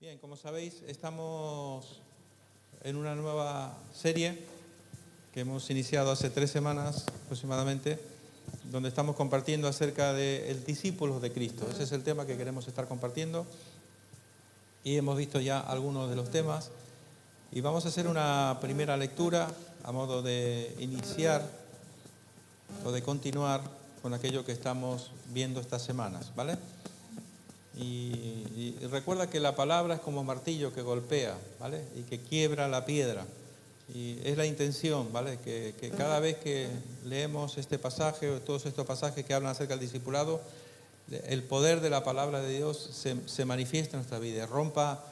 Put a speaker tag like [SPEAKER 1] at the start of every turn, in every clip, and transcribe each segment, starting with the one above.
[SPEAKER 1] Bien, como sabéis, estamos en una nueva serie que hemos iniciado hace 3 semanas aproximadamente, donde estamos compartiendo acerca de el discípulos de Cristo. Ese es el tema que queremos estar compartiendo y hemos visto ya algunos de los temas y vamos a hacer una primera lectura a modo de iniciar o de continuar con aquello que estamos viendo estas semanas, ¿vale? Y recuerda que la palabra es como martillo que golpea, ¿vale? Y que quiebra la piedra. Y es la intención, ¿vale? Que cada vez que leemos este pasaje o todos estos pasajes que hablan acerca del discipulado, el poder de la palabra de Dios se manifiesta en nuestra vida, rompa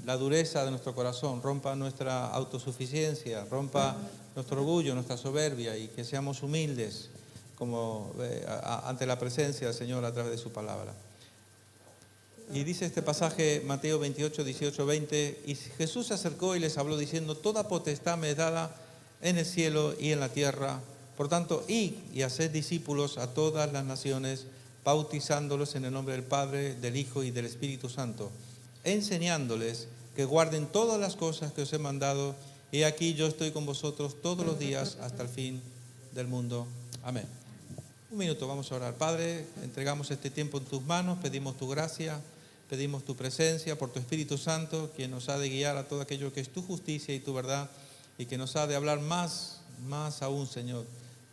[SPEAKER 1] la dureza de nuestro corazón, rompa nuestra autosuficiencia, rompa nuestro orgullo, nuestra soberbia y que seamos humildes como ante la presencia del Señor a través de su palabra. Y dice este pasaje, Mateo 28, 18, 20, y Jesús se acercó y les habló diciendo, toda potestad me es dada en el cielo y en la tierra. Por tanto, id y haced discípulos a todas las naciones, bautizándolos en el nombre del Padre, del Hijo y del Espíritu Santo, enseñándoles que guarden todas las cosas que os he mandado, y aquí yo estoy con vosotros todos los días hasta el fin del mundo. Amén. Un minuto, vamos a orar. Padre, entregamos este tiempo en tus manos, pedimos tu gracia, pedimos tu presencia por tu Espíritu Santo, quien nos ha de guiar a todo aquello que es tu justicia y tu verdad, y que nos ha de hablar más aún, Señor,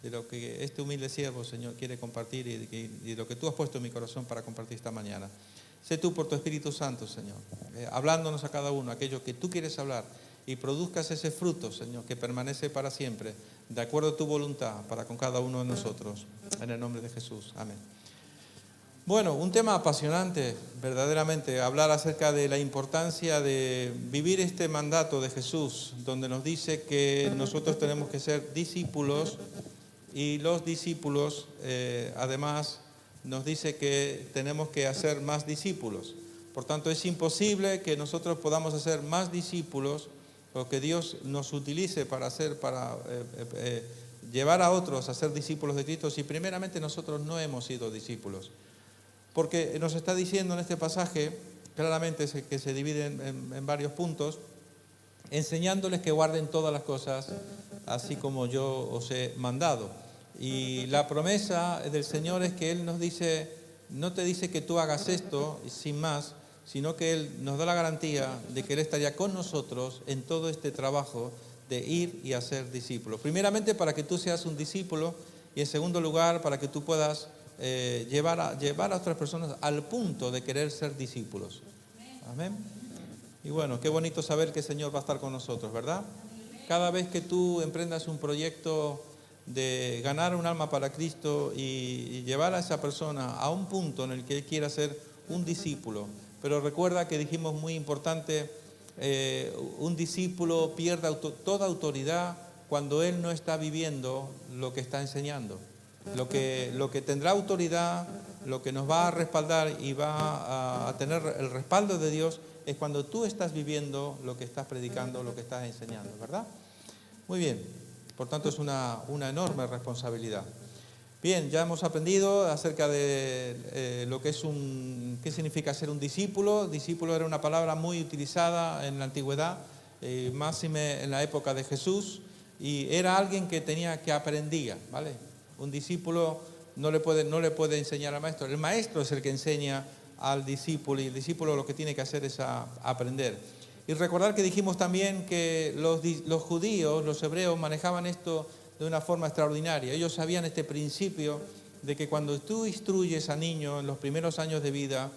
[SPEAKER 1] de lo que este humilde siervo, Señor, quiere compartir y de lo que tú has puesto en mi corazón para compartir esta mañana. Sé tú por tu Espíritu Santo, Señor, hablándonos a cada uno aquello que tú quieres hablar y produzcas ese fruto, Señor, que permanece para siempre, de acuerdo a tu voluntad para con cada uno de nosotros. En el nombre de Jesús. Amén. Bueno, un tema apasionante, verdaderamente, hablar acerca de la importancia de vivir este mandato de Jesús, donde nos dice que nosotros tenemos que ser discípulos y los discípulos, además, nos dice que tenemos que hacer más discípulos. Por tanto, es imposible que nosotros podamos hacer más discípulos o que Dios nos utilice para llevar a otros a ser discípulos de Cristo si primeramente nosotros no hemos sido discípulos. Porque nos está diciendo en este pasaje, claramente que se divide en varios puntos, enseñándoles que guarden todas las cosas, así como yo os he mandado. Y la promesa del Señor es que Él nos dice, no te dice que tú hagas esto sin más, sino que Él nos da la garantía de que Él estaría con nosotros en todo este trabajo de ir y hacer discípulos. Primeramente para que tú seas un discípulo y en segundo lugar para que tú puedas llevar a otras personas al punto de querer ser discípulos. Amén. Y bueno, qué bonito saber que el Señor va a estar con nosotros, ¿verdad? Cada vez que tú emprendas un proyecto de ganar un alma para Cristo y llevar a esa persona a un punto en el que Él quiera ser un discípulo. Pero recuerda que dijimos muy importante, un discípulo pierde toda autoridad cuando él no está viviendo lo que está enseñando. Lo que tendrá autoridad, lo que nos va a respaldar y va a tener el respaldo de Dios es cuando tú estás viviendo lo que estás predicando, lo que estás enseñando, ¿verdad? Muy bien, por tanto es una enorme responsabilidad. Bien, ya hemos aprendido acerca de lo que es qué significa ser un discípulo. Discípulo era una palabra muy utilizada en la antigüedad, máxime en la época de Jesús, y era alguien que aprendía, ¿vale? Un discípulo no le puede enseñar al maestro. El maestro es el que enseña al discípulo y el discípulo lo que tiene que hacer es aprender. Y recordar que dijimos también que los judíos, los hebreos manejaban esto de una forma extraordinaria. Ellos sabían este principio de que cuando tú instruyes a niños en los primeros años de vida,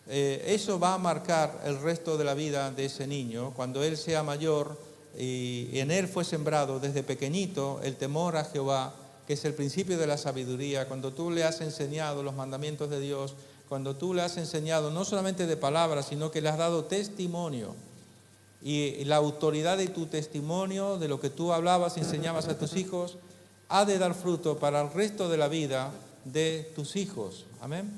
[SPEAKER 1] eso va a marcar el resto de la vida de ese niño. Cuando él sea mayor y en él fue sembrado desde pequeñito el temor a Jehová, que es el principio de la sabiduría, cuando tú le has enseñado los mandamientos de Dios, cuando tú le has enseñado no solamente de palabras, sino que le has dado testimonio. Y la autoridad de tu testimonio, de lo que tú hablabas y enseñabas a tus hijos, ha de dar fruto para el resto de la vida de tus hijos. Amén.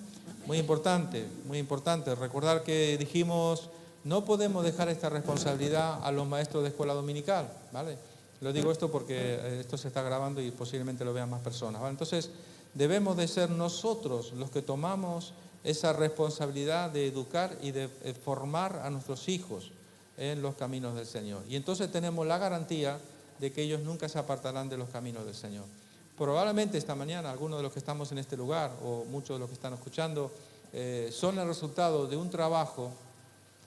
[SPEAKER 1] Muy importante, muy importante. Recordar que dijimos, no podemos dejar esta responsabilidad a los maestros de escuela dominical, ¿vale? Lo digo esto porque esto se está grabando y posiblemente lo vean más personas, ¿vale? Entonces, debemos de ser nosotros los que tomamos esa responsabilidad de educar y de formar a nuestros hijos en los caminos del Señor. Y entonces tenemos la garantía de que ellos nunca se apartarán de los caminos del Señor. Probablemente esta mañana algunos de los que estamos en este lugar o muchos de los que están escuchando son el resultado de un trabajo,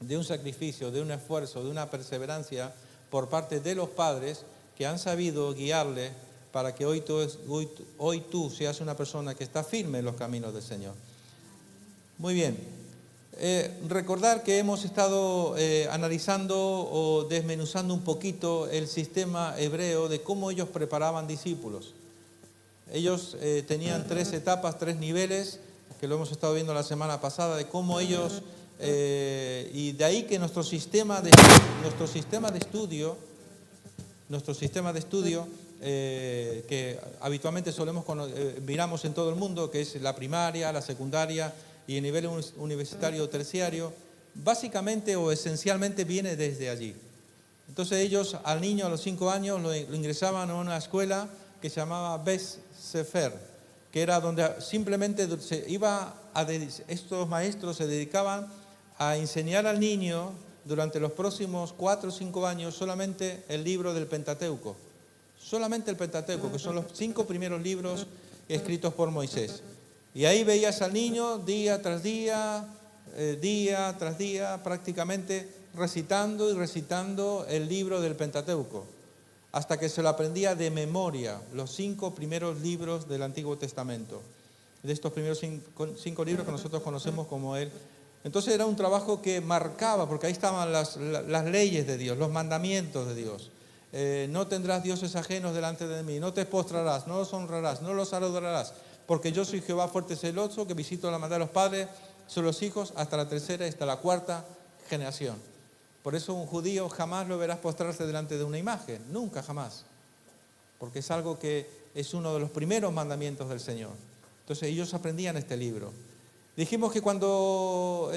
[SPEAKER 1] de un sacrificio, de un esfuerzo, de una perseverancia por parte de los padres que han sabido guiarle para que hoy tú seas una persona que está firme en los caminos del Señor. Muy bien. Recordar que hemos estado analizando o desmenuzando un poquito el sistema hebreo de cómo ellos preparaban discípulos. Ellos tenían 3 etapas, 3 niveles, que lo hemos estado viendo la semana pasada, de cómo ellos, y de ahí que nuestro sistema de estudio, que habitualmente miramos en todo el mundo, que es la primaria, la secundaria y el nivel universitario o terciario, básicamente o esencialmente viene desde allí. Entonces ellos al niño a los 5 años lo ingresaban a una escuela que se llamaba Beth Sefer, que era donde simplemente estos maestros se dedicaban a enseñar al niño durante los próximos 4 o 5 años solamente el libro del Pentateuco. Solamente el Pentateuco, que son los 5 primeros libros escritos por Moisés. Y ahí veías al niño día tras día, prácticamente recitando y recitando el libro del Pentateuco, hasta que se lo aprendía de memoria, los 5 primeros libros del Antiguo Testamento, de estos primeros 5 libros que nosotros conocemos como él. Entonces era un trabajo que marcaba, porque ahí estaban las leyes de Dios, los mandamientos de Dios. No tendrás dioses ajenos delante de mí, no te postrarás, no los honrarás, no los adorarás, porque yo soy Jehová fuerte y celoso, que visito la maldad de los padres sobre los hijos hasta la 3ª y hasta la 4ª generación. Por eso un judío jamás lo verás postrarse delante de una imagen, nunca, jamás, porque es algo que es uno de los primeros mandamientos del Señor. Entonces ellos aprendían este libro. Dijimos que cuando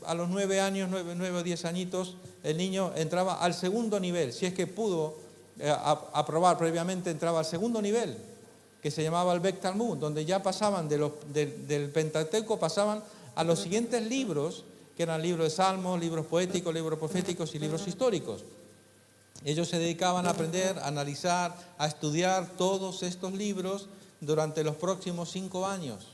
[SPEAKER 1] a los 9 años, 9 o 10 añitos, el niño entraba al segundo nivel, si es que pudo aprobar previamente, entraba al segundo nivel, que se llamaba el Beth Talmud, donde ya pasaban del Pentateuco, pasaban a los siguientes libros, que eran libros de salmos, libros poéticos, libros proféticos y libros históricos. Ellos se dedicaban a aprender, a analizar, a estudiar todos estos libros durante los próximos 5 años.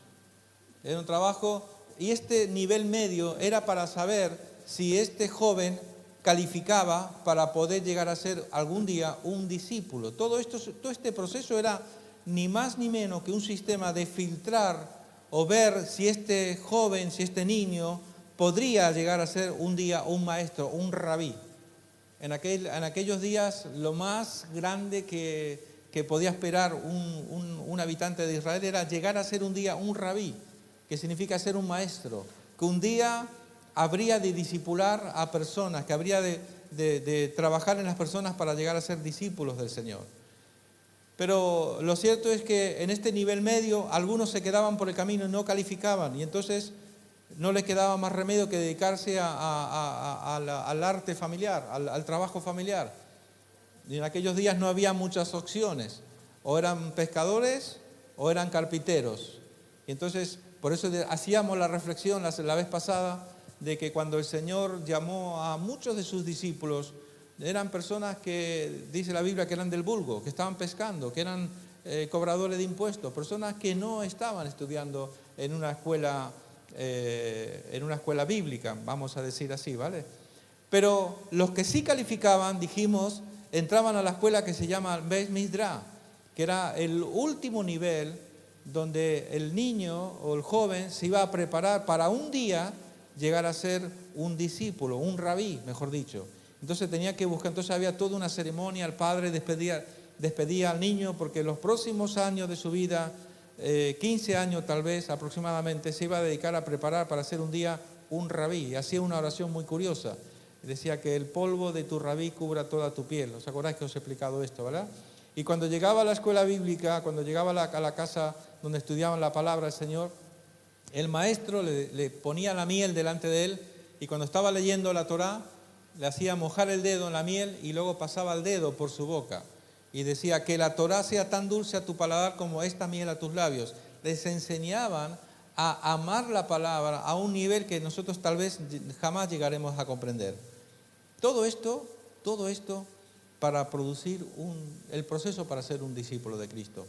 [SPEAKER 1] Era un trabajo, y este nivel medio era para saber si este joven calificaba para poder llegar a ser algún día un discípulo. Todo este proceso era ni más ni menos que un sistema de filtrar o ver si este joven, si este niño podría llegar a ser un día un maestro, un rabí. En aquellos días lo más grande que podía esperar un habitante de Israel era llegar a ser un día un rabí, que significa ser un maestro, que un día habría de discipular a personas, que habría de trabajar en las personas para llegar a ser discípulos del Señor. Pero lo cierto es que en este nivel medio algunos se quedaban por el camino y no calificaban, y entonces no les quedaba más remedio que dedicarse al arte familiar, al trabajo familiar. Y en aquellos días no había muchas opciones, o eran pescadores o eran carpinteros. Y entonces, por eso hacíamos la reflexión la vez pasada de que cuando el Señor llamó a muchos de sus discípulos, eran personas que, dice la Biblia, que eran del vulgo, que estaban pescando, que eran cobradores de impuestos, personas que no estaban estudiando en una escuela bíblica, vamos a decir así, ¿vale? Pero los que sí calificaban, dijimos, entraban a la escuela que se llama Beit Midrash, que era el último nivel donde el niño o el joven se iba a preparar para un día llegar a ser un discípulo, un rabí, mejor dicho. Entonces tenía que buscar, entonces había toda una ceremonia, el padre despedía al niño porque los próximos años de su vida, 15 años tal vez aproximadamente, se iba a dedicar a preparar para ser un día un rabí. Y hacía una oración muy curiosa. Decía que el polvo de tu rabí cubra toda tu piel. ¿Os acordáis que os he explicado esto, verdad? Y cuando llegaba a la escuela bíblica, cuando llegaba a la casa donde estudiaban la palabra del Señor, el maestro le ponía la miel delante de él, y cuando estaba leyendo la Torá, le hacía mojar el dedo en la miel y luego pasaba el dedo por su boca. Y decía que la Torá sea tan dulce a tu paladar como esta miel a tus labios. Les enseñaban a amar la palabra a un nivel que nosotros tal vez jamás llegaremos a comprender. Todo esto para producir el proceso para ser un discípulo de Cristo.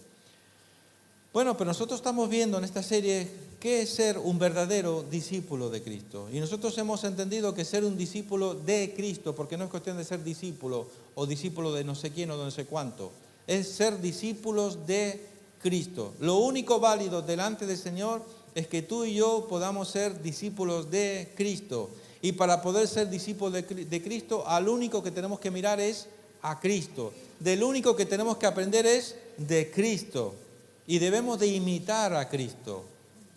[SPEAKER 1] Bueno, pero nosotros estamos viendo en esta serie qué es ser un verdadero discípulo de Cristo. Y nosotros hemos entendido que ser un discípulo de Cristo, porque no es cuestión de ser discípulo o discípulo de no sé quién o de no sé cuánto, es ser discípulos de Cristo. Lo único válido delante del Señor es que tú y yo podamos ser discípulos de Cristo. Y para poder ser discípulos de Cristo, al único que tenemos que mirar es a Cristo. Del único que tenemos que aprender es de Cristo. Y debemos de imitar a Cristo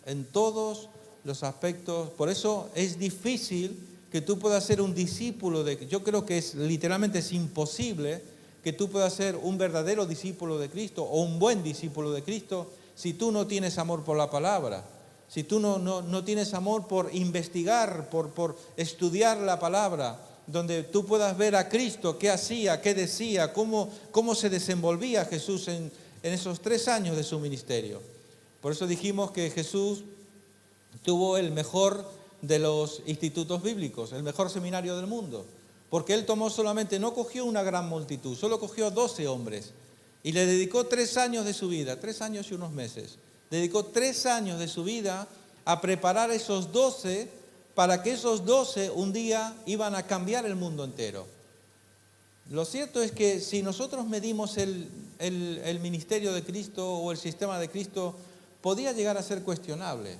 [SPEAKER 1] en todos los aspectos. Por eso es difícil que tú puedas ser un discípulo yo creo que literalmente es imposible que tú puedas ser un verdadero discípulo de Cristo o un buen discípulo de Cristo si tú no tienes amor por la palabra, si tú no tienes amor por investigar, por estudiar la palabra, donde tú puedas ver a Cristo, qué hacía, qué decía, cómo se desenvolvía Jesús en esos 3 años de su ministerio. Por eso dijimos que Jesús tuvo el mejor de los institutos bíblicos, el mejor seminario del mundo, porque Él no cogió una gran multitud, solo cogió 12 hombres y le dedicó 3 años de su vida, 3 años y unos meses. Dedicó 3 años de su vida a preparar esos 12 para que esos 12 un día iban a cambiar el mundo entero. Lo cierto es que si nosotros medimos el ministerio de Cristo o el sistema de Cristo, podía llegar a ser cuestionable,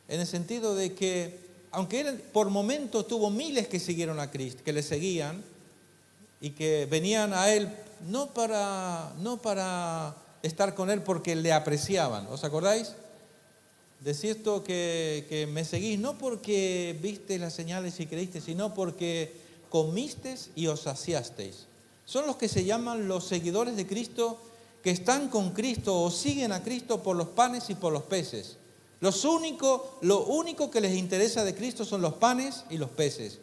[SPEAKER 1] en el sentido de que, aunque Él por momentos tuvo miles que siguieron a Cristo, que le seguían y que venían a Él no para estar con Él porque le apreciaban, ¿os acordáis? Decía esto que me seguís no porque viste las señales y creíste, sino porque comisteis y os saciasteis. Son los que se llaman los seguidores de Cristo, que están con Cristo o siguen a Cristo por los panes y por los peces. Lo único que les interesa de Cristo son los panes y los peces.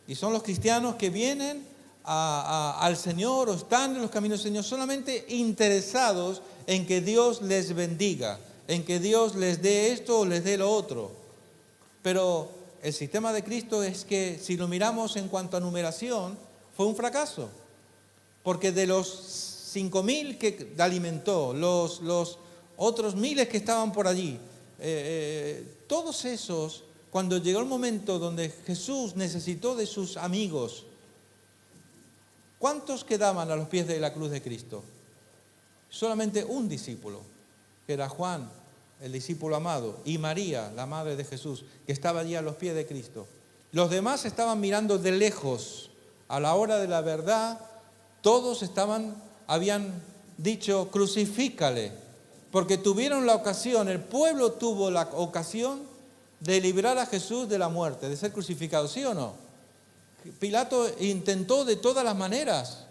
[SPEAKER 1] Y son los cristianos que vienen al Señor o están en los caminos del Señor solamente interesados en que Dios les bendiga, en que Dios les dé esto o les dé lo otro. Pero el sistema de Cristo es que, si lo miramos en cuanto a numeración, fue un fracaso. Porque de los 5.000 que alimentó, los otros miles que estaban por allí, todos esos, cuando llegó el momento donde Jesús necesitó de sus amigos, ¿cuántos quedaban a los pies de la cruz de Cristo? Solamente un discípulo, que era Juan, el discípulo amado, y María, la madre de Jesús, que estaba allí a los pies de Cristo. Los demás estaban mirando de lejos. A la hora de la verdad, todos habían dicho, crucifícale, porque tuvieron la ocasión, el pueblo tuvo la ocasión de librar a Jesús de la muerte, de ser crucificado, ¿sí o no? Pilato intentó de todas las maneras,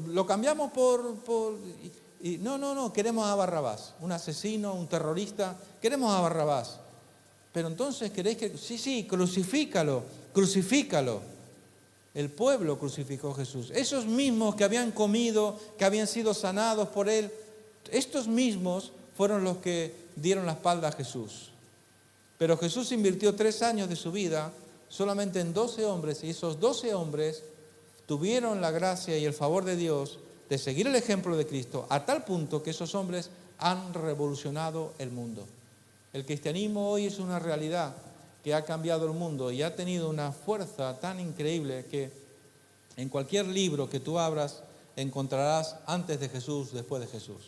[SPEAKER 1] lo cambiamos no, queremos a Barrabás, un asesino, un terrorista, queremos a Barrabás. Pero entonces queréis que, sí, crucifícalo. El pueblo crucificó a Jesús. Esos mismos que habían comido, que habían sido sanados por Él, estos mismos fueron los que dieron la espalda a Jesús. Pero Jesús invirtió 3 años de su vida solamente en 12 hombres, y esos 12 hombres tuvieron la gracia y el favor de Dios de seguir el ejemplo de Cristo, a tal punto que esos hombres han revolucionado el mundo. El cristianismo hoy es una realidad que ha cambiado el mundo y ha tenido una fuerza tan increíble que en cualquier libro que tú abras encontrarás antes de Jesús, después de Jesús.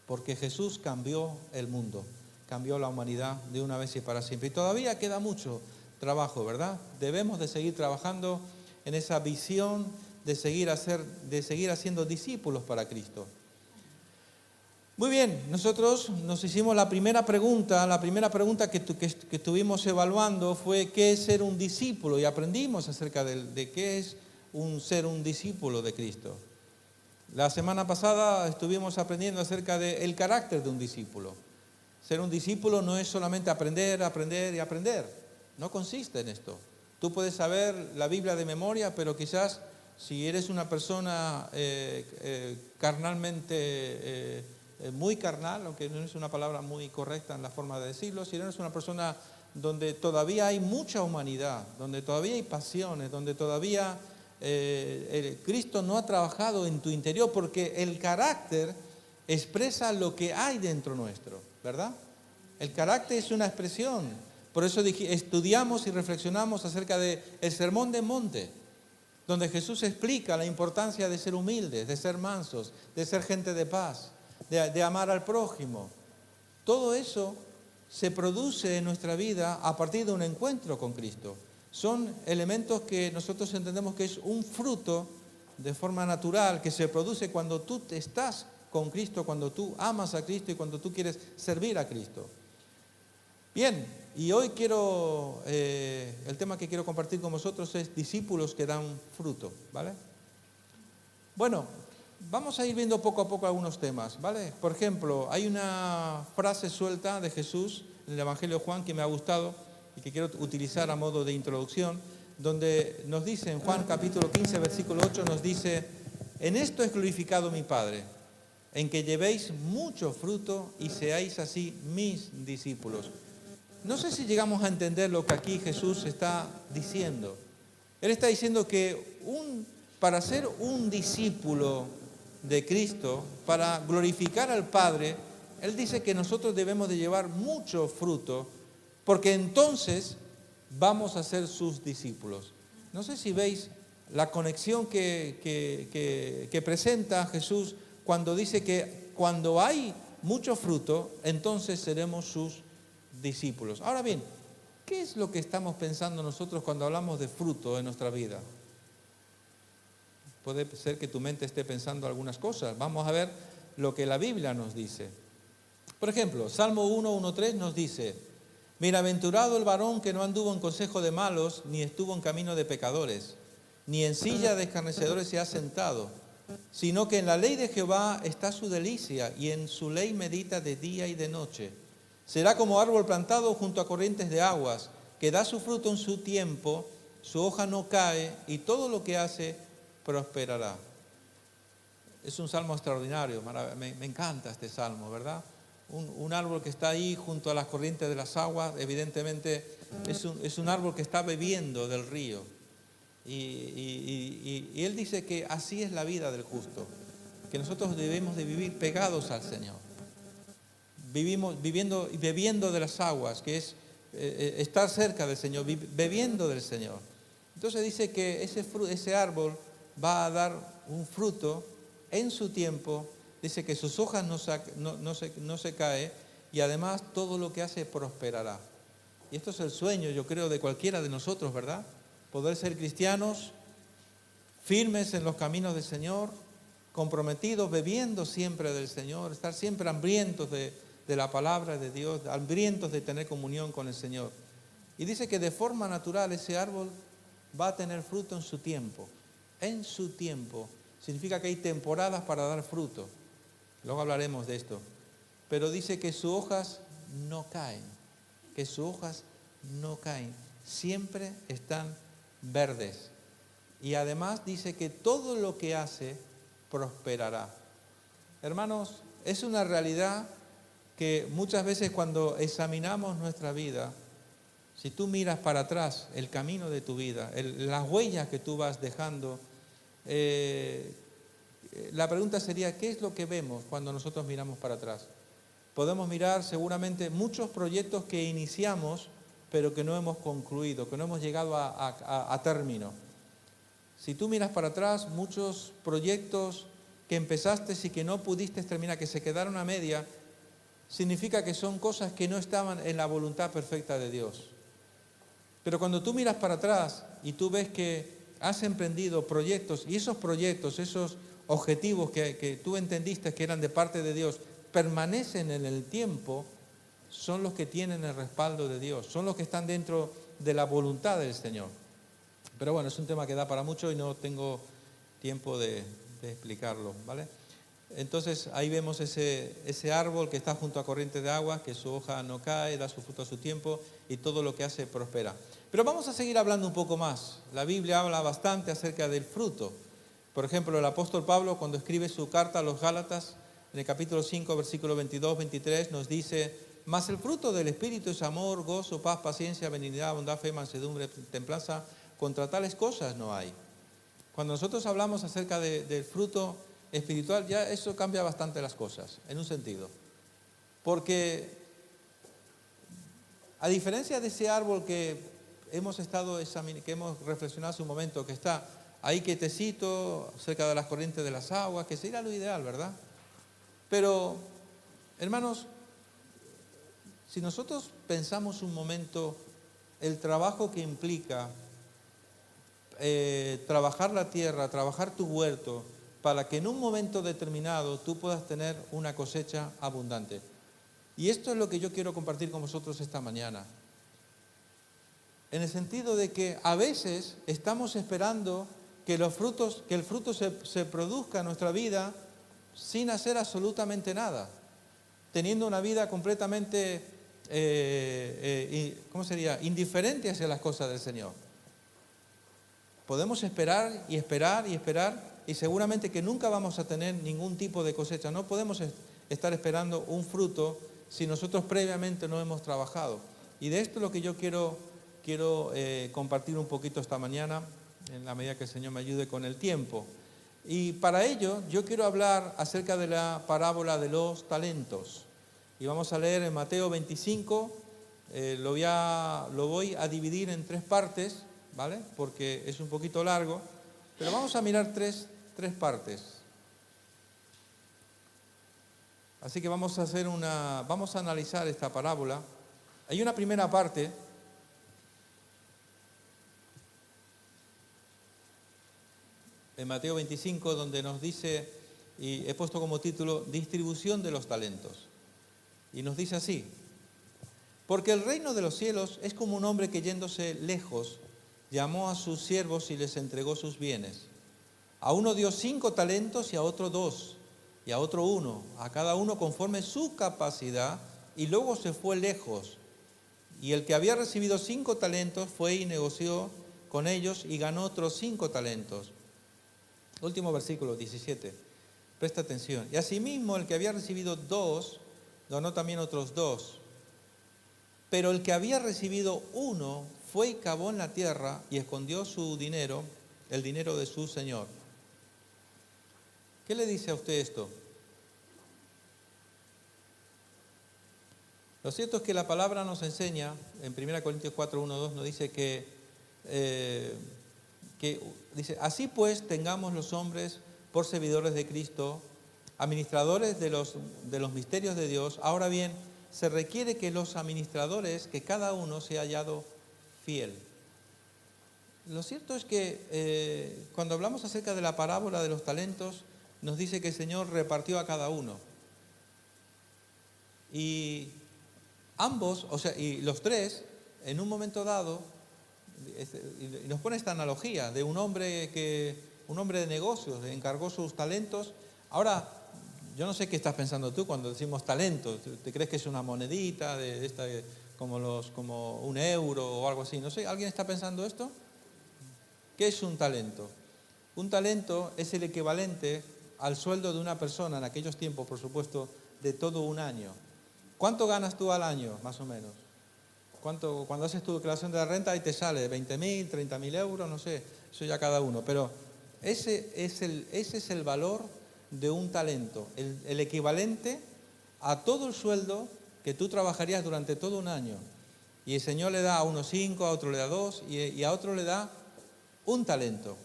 [SPEAKER 1] Porque Jesús cambió el mundo, cambió la humanidad de una vez y para siempre. Y todavía queda mucho trabajo, ¿verdad? Debemos de seguir trabajando en esa visión de seguir haciendo discípulos para Cristo. Muy bien, nosotros nos hicimos la primera pregunta que estuvimos evaluando fue ¿qué es ser un discípulo? Y aprendimos acerca de qué es ser un discípulo de Cristo. La semana pasada estuvimos aprendiendo acerca del carácter de un discípulo. Ser un discípulo no es solamente aprender y aprender. No consiste en esto. Tú puedes saber la Biblia de memoria, pero quizás si eres una persona carnalmente muy carnal, aunque no es una palabra muy correcta en la forma de decirlo, sino eres una persona donde todavía hay mucha humanidad, donde todavía hay pasiones, donde todavía Cristo no ha trabajado en tu interior, porque el carácter expresa lo que hay dentro nuestro, ¿verdad? El carácter es una expresión. Por eso estudiamos y reflexionamos acerca del Sermón del Monte, donde Jesús explica la importancia de ser humildes, de ser mansos, de ser gente de paz, de amar al prójimo. Todo eso se produce en nuestra vida a partir de un encuentro con Cristo. Son elementos que nosotros entendemos que es un fruto de forma natural que se produce cuando tú estás con Cristo, cuando tú amas a Cristo y cuando tú quieres servir a Cristo. Bien, y hoy el tema que quiero compartir con vosotros es discípulos que dan fruto, ¿vale? Bueno, vamos a ir viendo poco a poco algunos temas, ¿vale? Por ejemplo, hay una frase suelta de Jesús en el Evangelio de Juan que me ha gustado y que quiero utilizar a modo de introducción, donde nos dice en Juan capítulo 15, versículo 8, nos dice: en esto es glorificado mi Padre, en que llevéis mucho fruto y seáis así mis discípulos. No sé si llegamos a entender lo que aquí Jesús está diciendo. Él está diciendo que para ser un discípulo de Cristo, para glorificar al Padre, Él dice que nosotros debemos de llevar mucho fruto, porque entonces vamos a ser sus discípulos. No sé si veis la conexión que presenta Jesús cuando dice que cuando hay mucho fruto, entonces seremos sus discípulos. Ahora bien, ¿qué es lo que estamos pensando nosotros cuando hablamos de fruto en nuestra vida? Puede ser que tu mente esté pensando algunas cosas. Vamos a ver lo que la Biblia nos dice. Por ejemplo, Salmo 1:1-3 nos dice: bienaventurado el varón que no anduvo en consejo de malos, ni estuvo en camino de pecadores, ni en silla de escarnecedores se ha sentado, sino que en la ley de Jehová está su delicia, y en su ley medita de día y de noche. Será como árbol plantado junto a corrientes de aguas, que da su fruto en su tiempo, su hoja no cae, y todo lo que hace prosperará. Es un salmo extraordinario, me encanta este salmo, ¿verdad? Un árbol que está ahí junto a las corrientes de las aguas, evidentemente es un árbol que está bebiendo del río. Y él dice que así es la vida del justo, que nosotros debemos de vivir pegados al Señor. Viviendo y bebiendo de las aguas, que es estar cerca del Señor, bebiendo del Señor. Entonces dice que ese árbol va a dar un fruto en su tiempo, dice que sus hojas no se caen, y además todo lo que hace prosperará. Y esto es el sueño, yo creo, de cualquiera de nosotros, ¿verdad? Poder ser cristianos, firmes en los caminos del Señor, comprometidos, bebiendo siempre del Señor, estar siempre hambrientos de la palabra de Dios, hambrientos de tener comunión con el Señor. Y dice que de forma natural ese árbol va a tener fruto en su tiempo. En su tiempo. Significa que hay temporadas para dar fruto. Luego hablaremos de esto. Pero dice que sus hojas no caen. Que sus hojas no caen. Siempre están verdes. Y además dice que todo lo que hace prosperará. Hermanos, es una realidad que muchas veces cuando examinamos nuestra vida, si tú miras para atrás el camino de tu vida, las huellas que tú vas dejando, la pregunta sería: ¿qué es lo que vemos cuando nosotros miramos para atrás? Podemos mirar seguramente muchos proyectos que iniciamos, pero que no hemos concluido, que no hemos llegado a término. Si tú miras para atrás, muchos proyectos que empezaste y que no pudiste terminar, que se quedaron a media, significa que son cosas que no estaban en la voluntad perfecta de Dios. Pero cuando tú miras para atrás y tú ves que has emprendido proyectos, y esos proyectos, esos objetivos que tú entendiste que eran de parte de Dios, permanecen en el tiempo, son los que tienen el respaldo de Dios, son los que están dentro de la voluntad del Señor. Pero bueno, es un tema que da para mucho y no tengo tiempo de explicarlo, ¿vale? Entonces ahí vemos ese árbol que está junto a corrientes de agua, que su hoja no cae, da su fruto a su tiempo y todo lo que hace prospera. Pero vamos a seguir hablando un poco más. La Biblia habla bastante acerca del fruto. Por ejemplo, el apóstol Pablo, cuando escribe su carta a los Gálatas, en el capítulo 5, versículo 22, 23, nos dice: mas el fruto del Espíritu es amor, gozo, paz, paciencia, benignidad, bondad, fe, mansedumbre, templanza. Contra tales cosas no hay. Cuando nosotros hablamos acerca del fruto espiritual, ya eso cambia bastante las cosas, en un sentido. Porque a diferencia de ese árbol que hemos estado examinando, que hemos reflexionado hace un momento, que está ahí quietecito, cerca de las corrientes de las aguas, que sería lo ideal, ¿verdad? Pero, hermanos, si nosotros pensamos un momento el trabajo que implica trabajar la tierra, trabajar tu huerto, para que en un momento determinado tú puedas tener una cosecha abundante. Y esto es lo que yo quiero compartir con vosotros esta mañana. En el sentido de que a veces estamos esperando que el fruto se produzca en nuestra vida sin hacer absolutamente nada, teniendo una vida completamente, indiferente hacia las cosas del Señor. Podemos esperar y esperar y esperar, y seguramente que nunca vamos a tener ningún tipo de cosecha. No podemos estar esperando un fruto si nosotros previamente no hemos trabajado. Y de esto es lo que yo quiero compartir un poquito esta mañana, en la medida que el Señor me ayude con el tiempo. Y para ello yo quiero hablar acerca de la parábola de los talentos. Y vamos a leer en Mateo 25, lo voy a dividir en 3 partes, ¿vale? Porque es un poquito largo, pero vamos a mirar tres partes. Así que vamos a analizar esta parábola. Hay una primera parte en Mateo 25 donde nos dice, y he puesto como título, distribución de los talentos. Y nos dice así: porque el reino de los cielos es como un hombre que yéndose lejos, llamó a sus siervos y les entregó sus bienes. A uno dio 5 talentos y a otro 2, y a otro 1, a cada uno conforme su capacidad, y luego se fue lejos. Y el que había recibido 5 talentos fue y negoció con ellos y ganó otros 5 talentos. Último versículo, 17. Presta atención. Y asimismo el que había recibido 2, ganó también otros 2. Pero el que había recibido 1 fue y cavó en la tierra y escondió su dinero, el dinero de su señor. ¿Qué le dice a usted esto? Lo cierto es que la palabra nos enseña, en 1 Corintios 4, 1, 2, nos dice que dice: así pues tengamos los hombres por servidores de Cristo, administradores de los misterios de Dios. Ahora bien, se requiere que los administradores, que cada uno sea hallado fiel. Lo cierto es que cuando hablamos acerca de la parábola de los talentos, nos dice que el Señor repartió a cada uno. Y ambos, y los 3, en un momento dado, y nos pone esta analogía de un hombre de negocios, encargó sus talentos. Ahora, yo no sé qué estás pensando tú cuando decimos talentos. ¿Te crees que es una monedita como un euro o algo así? No sé, ¿alguien está pensando esto? ¿Qué es un talento? Un talento es el equivalente al sueldo de una persona en aquellos tiempos, por supuesto, de todo un año. ¿Cuánto ganas tú al año, más o menos? Cuando haces tu declaración de la renta, ahí te sale 20.000, 30.000 euros, no sé, eso ya cada uno. Pero ese es el valor de un talento, el equivalente a todo el sueldo que tú trabajarías durante todo un año. Y el Señor le da a uno 5, a otro le da 2 y a otro le da un talento.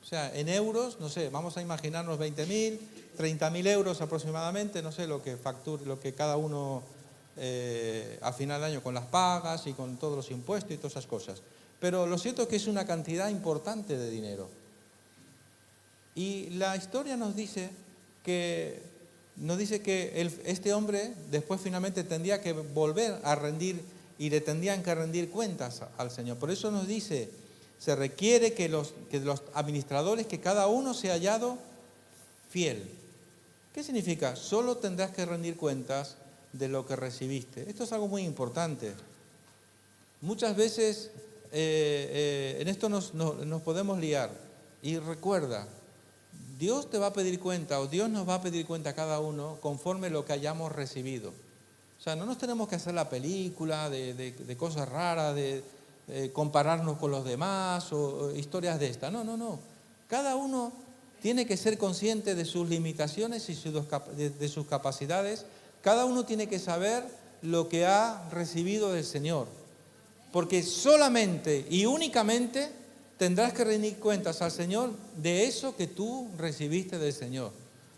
[SPEAKER 1] O sea, en euros, no sé, vamos a imaginarnos 20.000, 30.000 euros aproximadamente, no sé lo que cada uno a final de año con las pagas y con todos los impuestos y todas esas cosas. Pero lo cierto es que es una cantidad importante de dinero. Y la historia nos dice que este hombre después finalmente tendría que volver a rendir y le tendrían que rendir cuentas al Señor. Por eso nos dice: se requiere que los administradores, que cada uno sea hallado fiel. ¿Qué significa? Solo tendrás que rendir cuentas de lo que recibiste. Esto es algo muy importante. Muchas veces en esto nos podemos liar. Y recuerda, Dios te va a pedir cuenta, o Dios nos va a pedir cuenta a cada uno conforme lo que hayamos recibido. O sea, no nos tenemos que hacer la película de cosas raras, de compararnos con los demás o historias de estas. No, no, no. Cada uno tiene que ser consciente de sus limitaciones y de sus capacidades. Cada uno tiene que saber lo que ha recibido del Señor. Porque solamente y únicamente tendrás que rendir cuentas al Señor de eso que tú recibiste del Señor.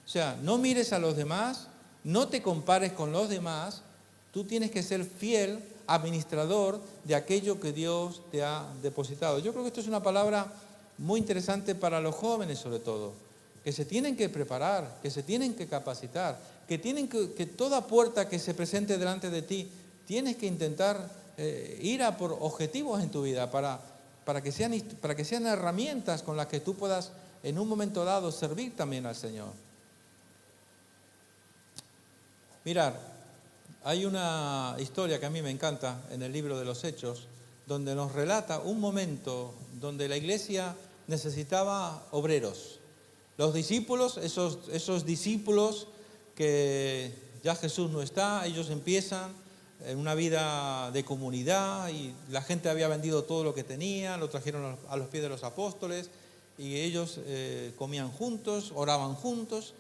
[SPEAKER 1] O sea, no mires a los demás, no te compares con los demás. Tú tienes que ser fiel administrador de aquello que Dios te ha depositado. Yo creo que esto es una palabra muy interesante para los jóvenes sobre todo, que se tienen que preparar, que se tienen que capacitar, que toda puerta que se presente delante de ti, tienes que intentar ir a por objetivos en tu vida para que sean herramientas con las que tú puedas en un momento dado servir también al Señor. Mirar, hay una historia que a mí me encanta en el libro de los Hechos, donde nos relata un momento donde la iglesia necesitaba obreros. Los discípulos, esos discípulos que ya Jesús no está, ellos empiezan en una vida de comunidad y la gente había vendido todo lo que tenía, lo trajeron a los pies de los apóstoles y ellos comían juntos, oraban juntos,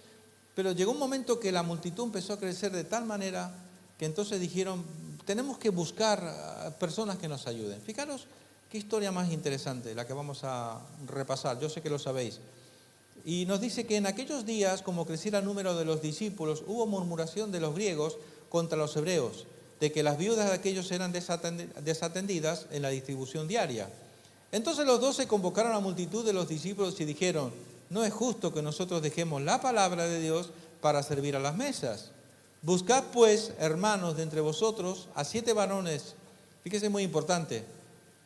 [SPEAKER 1] pero llegó un momento que la multitud empezó a crecer de tal manera que entonces dijeron, tenemos que buscar personas que nos ayuden. Fijaros qué historia más interesante la que vamos a repasar, yo sé que lo sabéis. Y nos dice que en aquellos días, como creciera el número de los discípulos, hubo murmuración de los griegos contra los hebreos, de que las viudas de aquellos eran desatendidas en la distribución diaria. Entonces los 12 convocaron a la multitud de los discípulos y dijeron, no es justo que nosotros dejemos la palabra de Dios para servir a las mesas. Buscad pues, hermanos, de entre vosotros, a 7 varones, fíjese muy importante,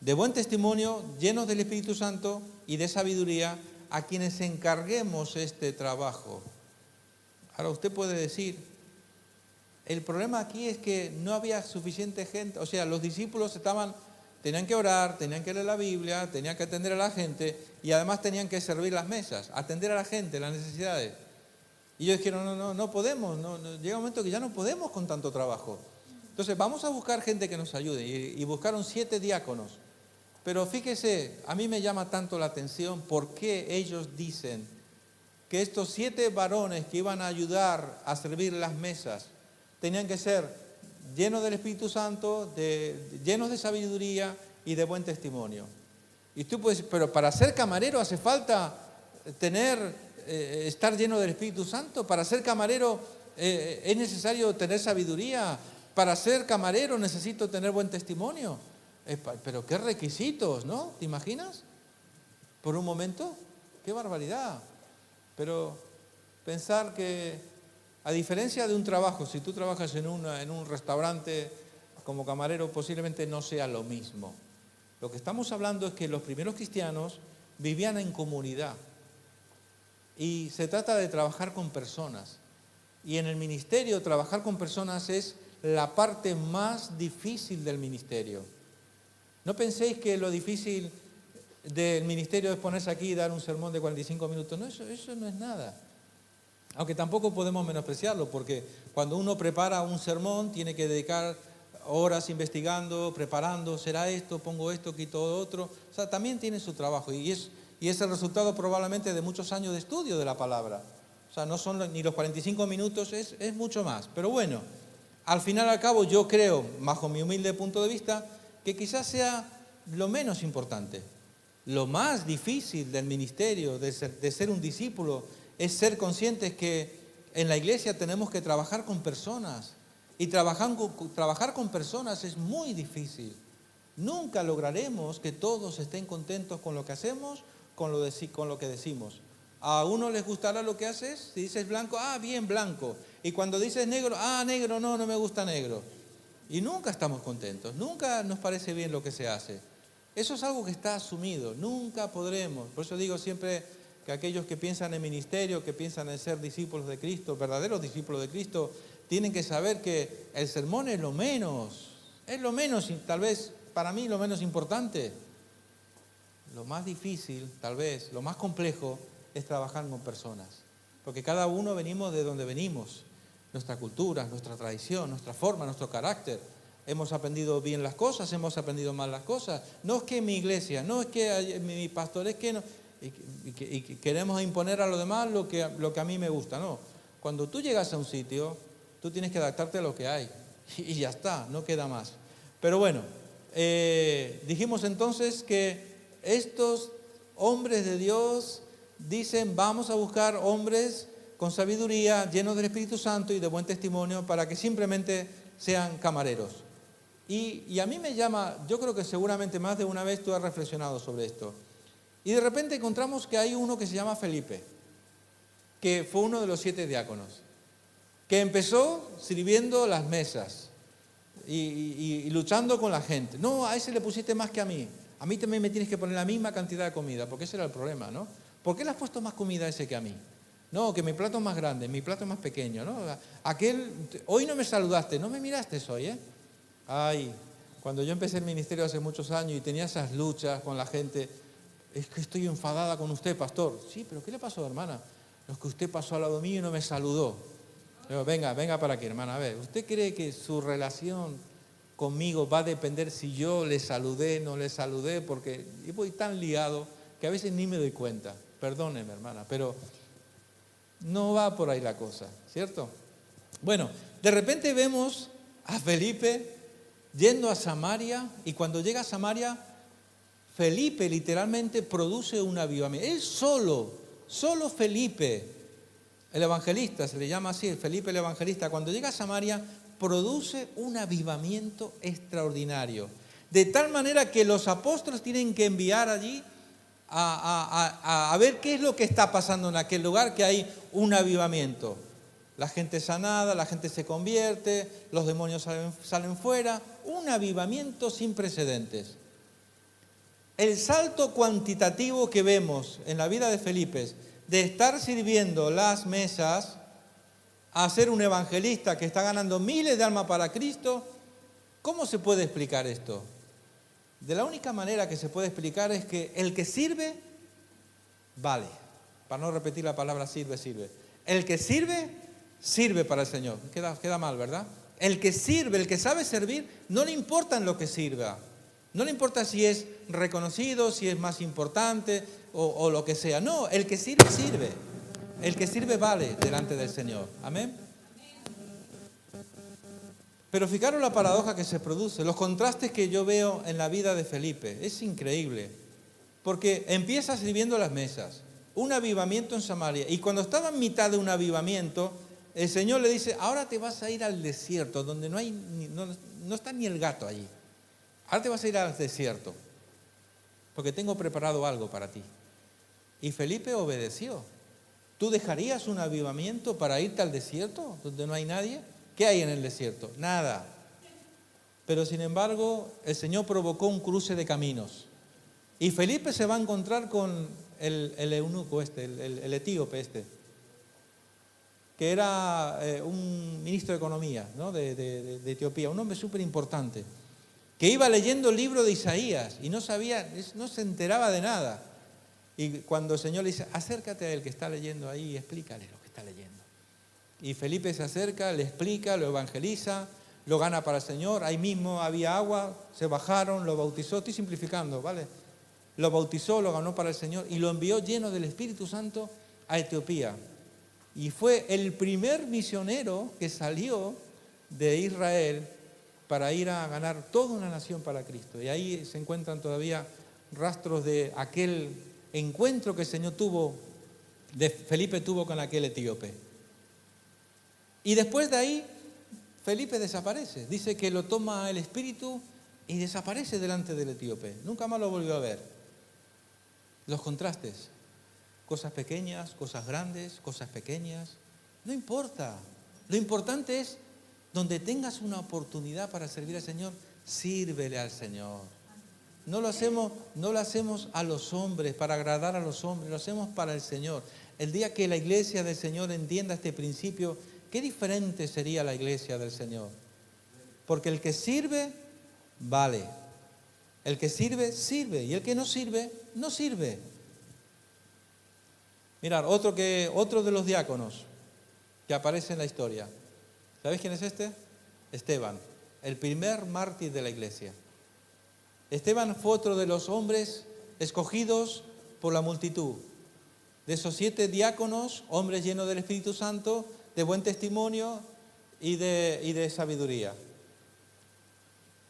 [SPEAKER 1] de buen testimonio, llenos del Espíritu Santo y de sabiduría, a quienes encarguemos este trabajo. Ahora usted puede decir, el problema aquí es que no había suficiente gente, o sea, los discípulos tenían que orar, tenían que leer la Biblia, tenían que atender a la gente y además tenían que servir las mesas, atender a la gente, las necesidades. Y ellos dijeron, no podemos, llega un momento que ya no podemos con tanto trabajo. Entonces vamos a buscar gente que nos ayude y buscaron 7 diáconos. Pero fíjese, a mí me llama tanto la atención por qué ellos dicen que estos 7 varones que iban a ayudar a servir las mesas tenían que ser llenos del Espíritu Santo, llenos de sabiduría y de buen testimonio. Y tú puedes decir, pero para ser camarero hace falta estar lleno del Espíritu Santo. Para ser camarero es necesario tener sabiduría. Para ser camarero necesito tener buen testimonio. Pero qué requisitos, ¿no? ¿Te imaginas? Por un momento, qué barbaridad. Pero pensar que, a diferencia de un trabajo, si tú trabajas en un restaurante como camarero, posiblemente no sea lo mismo. Lo que estamos hablando es que los primeros cristianos vivían en comunidad. Y se trata de trabajar con personas. Y en el ministerio, trabajar con personas es la parte más difícil del ministerio. No penséis que lo difícil del ministerio es ponerse aquí y dar un sermón de 45 minutos. No, eso no es nada. Aunque tampoco podemos menospreciarlo, porque cuando uno prepara un sermón tiene que dedicar horas investigando, preparando, será esto, pongo esto, quito otro. O sea, también tiene su trabajo y es el resultado probablemente de muchos años de estudio de la palabra. O sea, no son ni los 45 minutos, es mucho más. Pero bueno, al final y al cabo yo creo, bajo mi humilde punto de vista, que quizás sea lo menos importante. Lo más difícil del ministerio, de ser un discípulo, es ser conscientes que en la iglesia tenemos que trabajar con personas. Y trabajar con personas es muy difícil. Nunca lograremos que todos estén contentos con lo que hacemos, con lo que decimos. A uno les gustará lo que haces. Si dices blanco, bien, blanco. Y cuando dices negro, negro, no me gusta negro. Y nunca estamos contentos, nunca nos parece bien lo que se hace. Eso es algo que está asumido, nunca podremos. Por eso digo siempre que aquellos que piensan en ministerio, que piensan en ser discípulos de Cristo, verdaderos discípulos de Cristo, tienen que saber que el sermón es lo menos, tal vez para mí lo menos importante. Lo más difícil, tal vez, lo más complejo, es trabajar con personas. Porque cada uno venimos de donde venimos. Nuestra cultura, nuestra tradición, nuestra forma, nuestro carácter. Hemos aprendido bien las cosas, hemos aprendido mal las cosas. No es que mi iglesia, no es que mi pastor, es que no. Y queremos imponer a los demás lo que a mí me gusta. No. Cuando tú llegas a un sitio, tú tienes que adaptarte a lo que hay. Y ya está, no queda más. Pero bueno, dijimos entonces que estos hombres de Dios dicen, vamos a buscar hombres con sabiduría, llenos del Espíritu Santo y de buen testimonio, para que simplemente sean camareros. Y a mí me llama, yo creo que seguramente más de una vez tú has reflexionado sobre esto. Y de repente encontramos que hay uno que se llama Felipe, que fue uno de los 7 diáconos, que empezó sirviendo las mesas y luchando con la gente. No, a ese le pusiste más que a mí. A mí también me tienes que poner la misma cantidad de comida, porque ese era el problema, ¿no? ¿Por qué le has puesto más comida a ese que a mí? No, que mi plato es más grande, mi plato es más pequeño, ¿no? Hoy no me saludaste, no me miraste hoy, ¿eh? Ay, cuando yo empecé el ministerio hace muchos años y tenía esas luchas con la gente, es que estoy enfadada con usted, pastor. Sí, pero ¿qué le pasó, hermana? Es que usted pasó al lado mío y no me saludó. Digo, venga para aquí, hermana, a ver, ¿usted cree que su relación conmigo va a depender si yo le saludé, no le saludé? Porque yo voy tan liado que a veces ni me doy cuenta. Perdóneme, hermana, pero no va por ahí la cosa, ¿cierto? Bueno, de repente vemos a Felipe yendo a Samaria, y cuando llega a Samaria, Felipe literalmente produce un avivamiento. Él solo Felipe, el evangelista, se le llama así, Felipe el evangelista, cuando llega a Samaria, produce un avivamiento extraordinario. De tal manera que los apóstoles tienen que enviar allí a ver qué es lo que está pasando en aquel lugar, que hay un avivamiento. La gente sanada, la gente se convierte, los demonios salen fuera, un avivamiento sin precedentes. El salto cuantitativo que vemos en la vida de Felipe, de estar sirviendo las mesas a ser un evangelista que está ganando miles de almas para Cristo, ¿cómo se puede explicar esto? De la única manera que se puede explicar es que el que sirve, vale. Para no repetir la palabra sirve. El que sirve para el Señor. Queda mal, ¿verdad? El que sirve, el que sabe servir, no le importa en lo que sirva. No le importa si es reconocido, si es más importante o lo que sea. No, el que sirve, sirve. El que sirve vale delante del Señor. Amén. Pero fijaros la paradoja que se produce, los contrastes que yo veo en la vida de Felipe. Es increíble. Porque empieza sirviendo las mesas, un avivamiento en Samaria. Y cuando estaba en mitad de un avivamiento, el Señor le dice, ahora te vas a ir al desierto, donde no está ni el gato allí. Ahora te vas a ir al desierto, porque tengo preparado algo para ti. Y Felipe obedeció. ¿Tú dejarías un avivamiento para irte al desierto, donde no hay nadie? ¿Qué hay en el desierto? Nada. Pero sin embargo, el Señor provocó un cruce de caminos. Y Felipe se va a encontrar con el eunuco el etíope que era un ministro de Economía, ¿no? de Etiopía, un hombre súper importante, que iba leyendo el libro de Isaías y no se enteraba de nada. Y cuando el Señor le dice, acércate a él que está leyendo ahí y explícale lo que está leyendo. Y Felipe se acerca, le explica, lo evangeliza, lo gana para el Señor. Ahí mismo había agua, se bajaron, lo bautizó, estoy simplificando, ¿vale? Lo bautizó, lo ganó para el Señor y lo envió lleno del Espíritu Santo a Etiopía. Y fue el primer misionero que salió de Israel para ir a ganar toda una nación para Cristo. Y ahí se encuentran todavía rastros de aquel encuentro que el Señor Felipe tuvo con aquel etíope. Y después de ahí, Felipe desaparece. Dice que lo toma el Espíritu y desaparece delante del etíope. Nunca más lo volvió a ver. Los contrastes. Cosas pequeñas, cosas grandes, cosas pequeñas. No importa. Lo importante es, donde tengas una oportunidad para servir al Señor, sírvele al Señor. No lo hacemos a los hombres, para agradar a los hombres, lo hacemos para el Señor. El día que la iglesia del Señor entienda este principio, qué diferente sería la iglesia del Señor. Porque el que sirve, vale. El que sirve, sirve. Y el que no sirve, no sirve. Mirad, otro de los diáconos que aparece en la historia. ¿Sabéis quién es este? Esteban, el primer mártir de la iglesia. Esteban fue otro de los hombres escogidos por la multitud. De esos 7 diáconos, hombres llenos del Espíritu Santo, de buen testimonio y de sabiduría.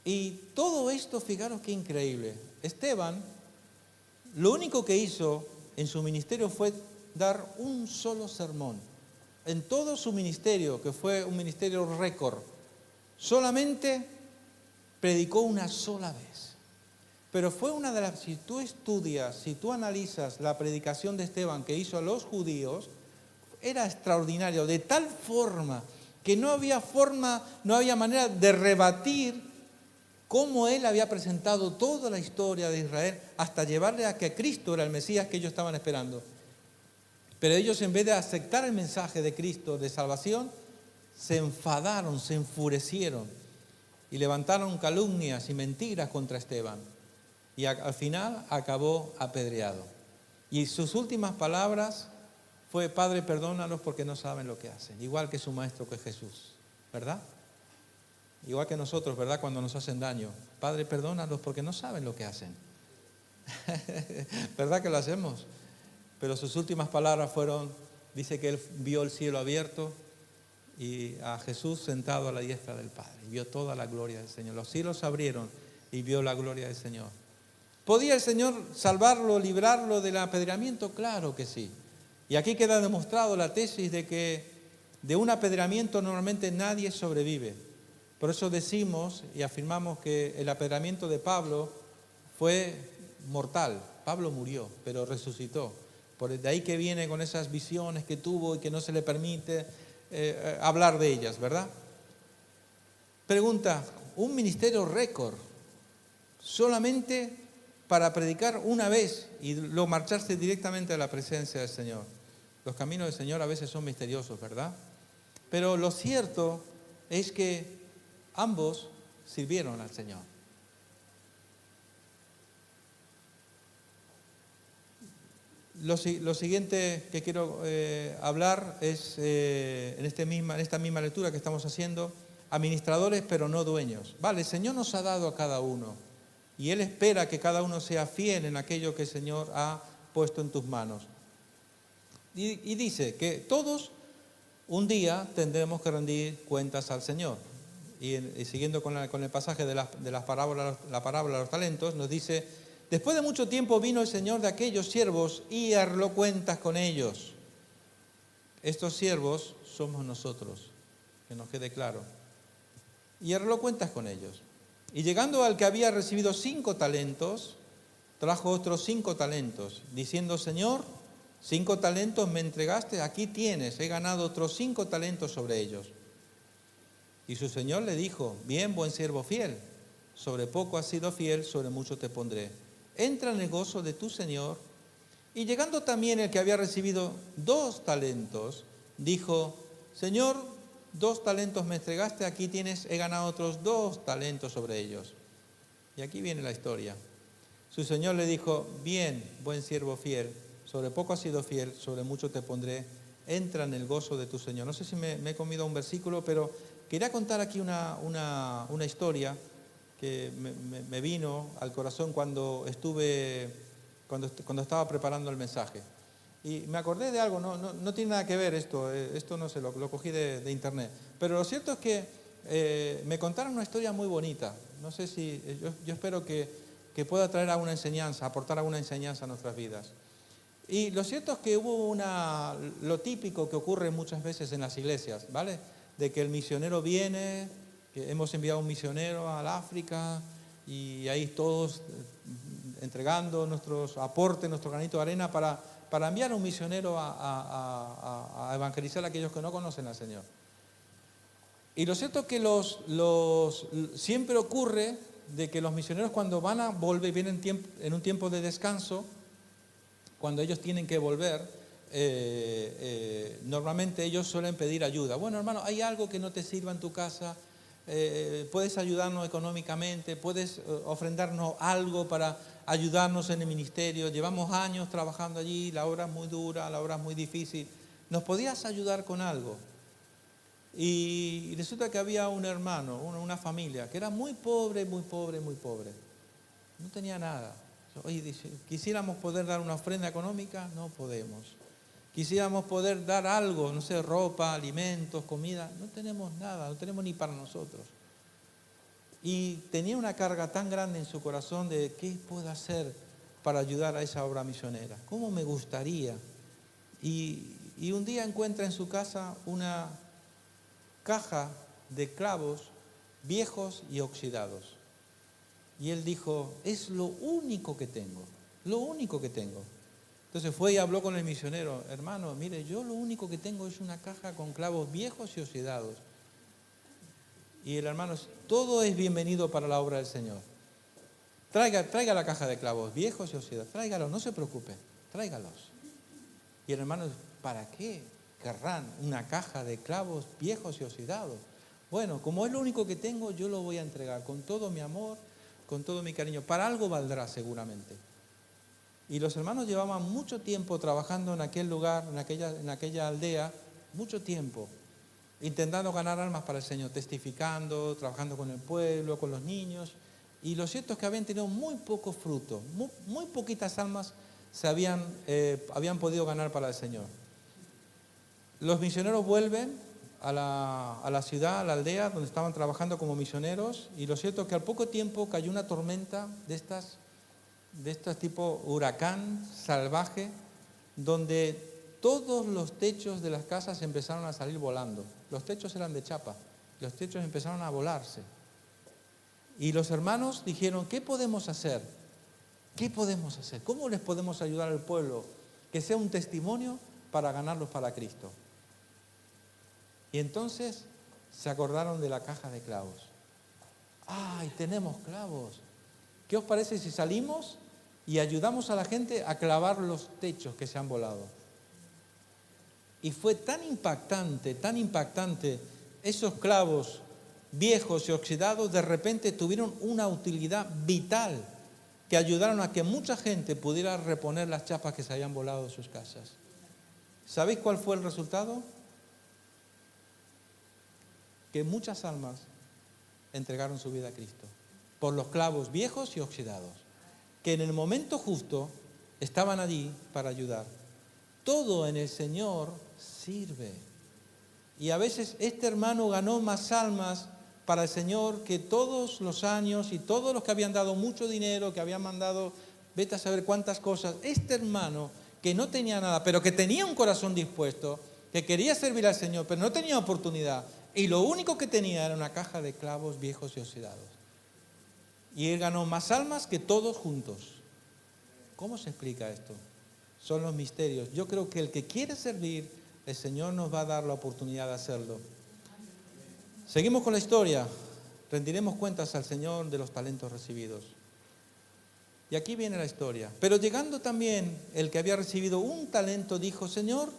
[SPEAKER 1] Y todo esto, fijaros qué increíble. Esteban, lo único que hizo en su ministerio fue dar un solo sermón. En todo su ministerio, que fue un ministerio récord, solamente predicó una sola vez. Pero fue una de las, si tú estudias, si tú analizas la predicación de Esteban que hizo a los judíos, era extraordinario, de tal forma que no había manera de rebatir cómo él había presentado toda la historia de Israel hasta llevarle a que Cristo era el Mesías que ellos estaban esperando. Pero ellos, en vez de aceptar el mensaje de Cristo de salvación, se enfadaron, se enfurecieron y levantaron calumnias y mentiras contra Esteban. Y al final acabó apedreado. Y sus últimas palabras fue: Padre, perdónalos porque no saben lo que hacen. Igual que su maestro, que es Jesús, ¿verdad? Igual que nosotros, ¿verdad? Cuando nos hacen daño. Padre, perdónalos porque no saben lo que hacen. ¿Verdad que lo hacemos? Pero sus últimas palabras fueron, dice que él vio el cielo abierto y a Jesús sentado a la diestra del Padre. Y vio toda la gloria del Señor. Los cielos se abrieron y vio la gloria del Señor. ¿Podía el Señor salvarlo, librarlo del apedreamiento? Claro que sí. Y aquí queda demostrado la tesis de que de un apedreamiento normalmente nadie sobrevive. Por eso decimos y afirmamos que el apedreamiento de Pablo fue mortal. Pablo murió, pero resucitó. De ahí que viene con esas visiones que tuvo y que no se le permite hablar de ellas, ¿verdad? Pregunta, un ministerio récord, solamente para predicar una vez y luego marcharse directamente a la presencia del Señor. Los caminos del Señor a veces son misteriosos, ¿verdad? Pero lo cierto es que ambos sirvieron al Señor. Lo siguiente que quiero hablar es, en esta misma lectura que estamos haciendo, administradores pero no dueños. Vale, el Señor nos ha dado a cada uno y Él espera que cada uno sea fiel en aquello que el Señor ha puesto en tus manos. Y dice que todos un día tendremos que rendir cuentas al Señor. Y siguiendo con el pasaje de la parábola de los talentos, nos dice: después de mucho tiempo vino el Señor de aquellos siervos y arregló cuentas con ellos. Estos siervos somos nosotros, que nos quede claro. Y arregló cuentas con ellos. Y llegando al que había recibido 5 talentos, trajo otros 5 talentos, diciendo: Señor, 5 talentos me entregaste, aquí tienes, he ganado otros 5 talentos sobre ellos. Y su Señor le dijo: bien, buen siervo fiel, sobre poco has sido fiel, sobre mucho te pondré. Entra en el gozo de tu Señor. Y llegando también el que había recibido 2 talentos, dijo: Señor, 2 talentos me entregaste, aquí tienes, he ganado otros 2 talentos sobre ellos. Y aquí viene la historia. Su Señor le dijo: bien, buen siervo fiel, sobre poco has sido fiel, sobre mucho te pondré, entra en el gozo de tu Señor. No sé si me he comido un versículo, pero quería contar aquí una historia que me vino al corazón cuando estaba preparando el mensaje. Y me acordé de algo, no tiene nada que ver esto no sé, lo cogí de internet. Pero lo cierto es que me contaron una historia muy bonita. No sé si, yo espero que pueda traer alguna enseñanza, aportar alguna enseñanza a nuestras vidas. Y lo cierto es que hubo lo típico que ocurre muchas veces en las iglesias, ¿vale? De que el misionero viene, que hemos enviado un misionero al África y ahí todos entregando nuestros aportes, nuestro granito de arena para enviar a un misionero a evangelizar a aquellos que no conocen al Señor. Y lo cierto es que siempre ocurre de que los misioneros, cuando van a volver, vienen en un tiempo de descanso, cuando ellos tienen que volver, normalmente ellos suelen pedir ayuda. Bueno, hermano, hay algo que no te sirva en tu casa, puedes ayudarnos económicamente, puedes ofrendarnos algo para ayudarnos en el ministerio. Llevamos años trabajando allí, la obra es muy dura, la obra es muy difícil. ¿Nos podías ayudar con algo? Y resulta que había un hermano, una familia, que era muy pobre, muy pobre, muy pobre. No tenía nada. Oye, dice, quisiéramos poder dar una ofrenda económica, no podemos. Quisiéramos poder dar algo, no sé, ropa, alimentos, comida, no tenemos nada, no tenemos ni para nosotros. Y tenía una carga tan grande en su corazón de qué puedo hacer para ayudar a esa obra misionera. ¿Cómo me gustaría? Y un día encuentra en su casa una caja de clavos viejos y oxidados. Y él dijo, es lo único que tengo, lo único que tengo. Entonces fue y habló con el misionero, hermano, mire, yo lo único que tengo es una caja con clavos viejos y oxidados. Y el hermano, todo es bienvenido para la obra del Señor. Traiga la caja de clavos viejos y oxidados, tráigalos, no se preocupe, tráigalos. Y el hermano, ¿para qué querrán una caja de clavos viejos y oxidados? Bueno, como es lo único que tengo, yo lo voy a entregar con todo mi amor, con todo mi cariño. Para algo valdrá seguramente. Y los hermanos llevaban mucho tiempo trabajando en aquel lugar, en aquella aldea, mucho tiempo, intentando ganar almas para el Señor, testificando, trabajando con el pueblo, con los niños. Y lo cierto es que habían tenido muy poco fruto, muy poquitas almas se habían podido ganar para el Señor. Los misioneros vuelven a la ciudad, a la aldea, donde estaban trabajando como misioneros, y lo cierto es que al poco tiempo cayó una tormenta de estas tipo huracán salvaje, donde todos los techos de las casas empezaron a salir volando. Los techos eran de chapa, los techos empezaron a volarse. Y los hermanos dijeron, ¿qué podemos hacer? ¿Qué podemos hacer? ¿Cómo les podemos ayudar al pueblo? Que sea un testimonio para ganarlos para Cristo. Y entonces se acordaron de la caja de clavos. ¡Ay, tenemos clavos! ¿Qué os parece si salimos y ayudamos a la gente a clavar los techos que se han volado? Y fue tan impactante, esos clavos viejos y oxidados de repente tuvieron una utilidad vital que ayudaron a que mucha gente pudiera reponer las chapas que se habían volado de sus casas. ¿Sabéis cuál fue el resultado? Que muchas almas entregaron su vida a Cristo por los clavos viejos y oxidados, que en el momento justo estaban allí para ayudar. Todo en el Señor sirve. Y a veces este hermano ganó más almas para el Señor que todos los años y todos los que habían dado mucho dinero, que habían mandado, vete a saber cuántas cosas. Este hermano que no tenía nada, pero que tenía un corazón dispuesto, que quería servir al Señor, pero no tenía oportunidad, y lo único que tenía era una caja de clavos viejos y oxidados. Y él ganó más almas que todos juntos. ¿Cómo se explica esto? Son los misterios. Yo creo que el que quiere servir, el Señor nos va a dar la oportunidad de hacerlo. Seguimos con la historia. Rendiremos cuentas al Señor de los talentos recibidos. Y aquí viene la historia. Pero llegando también el que había recibido un talento, dijo, Señor,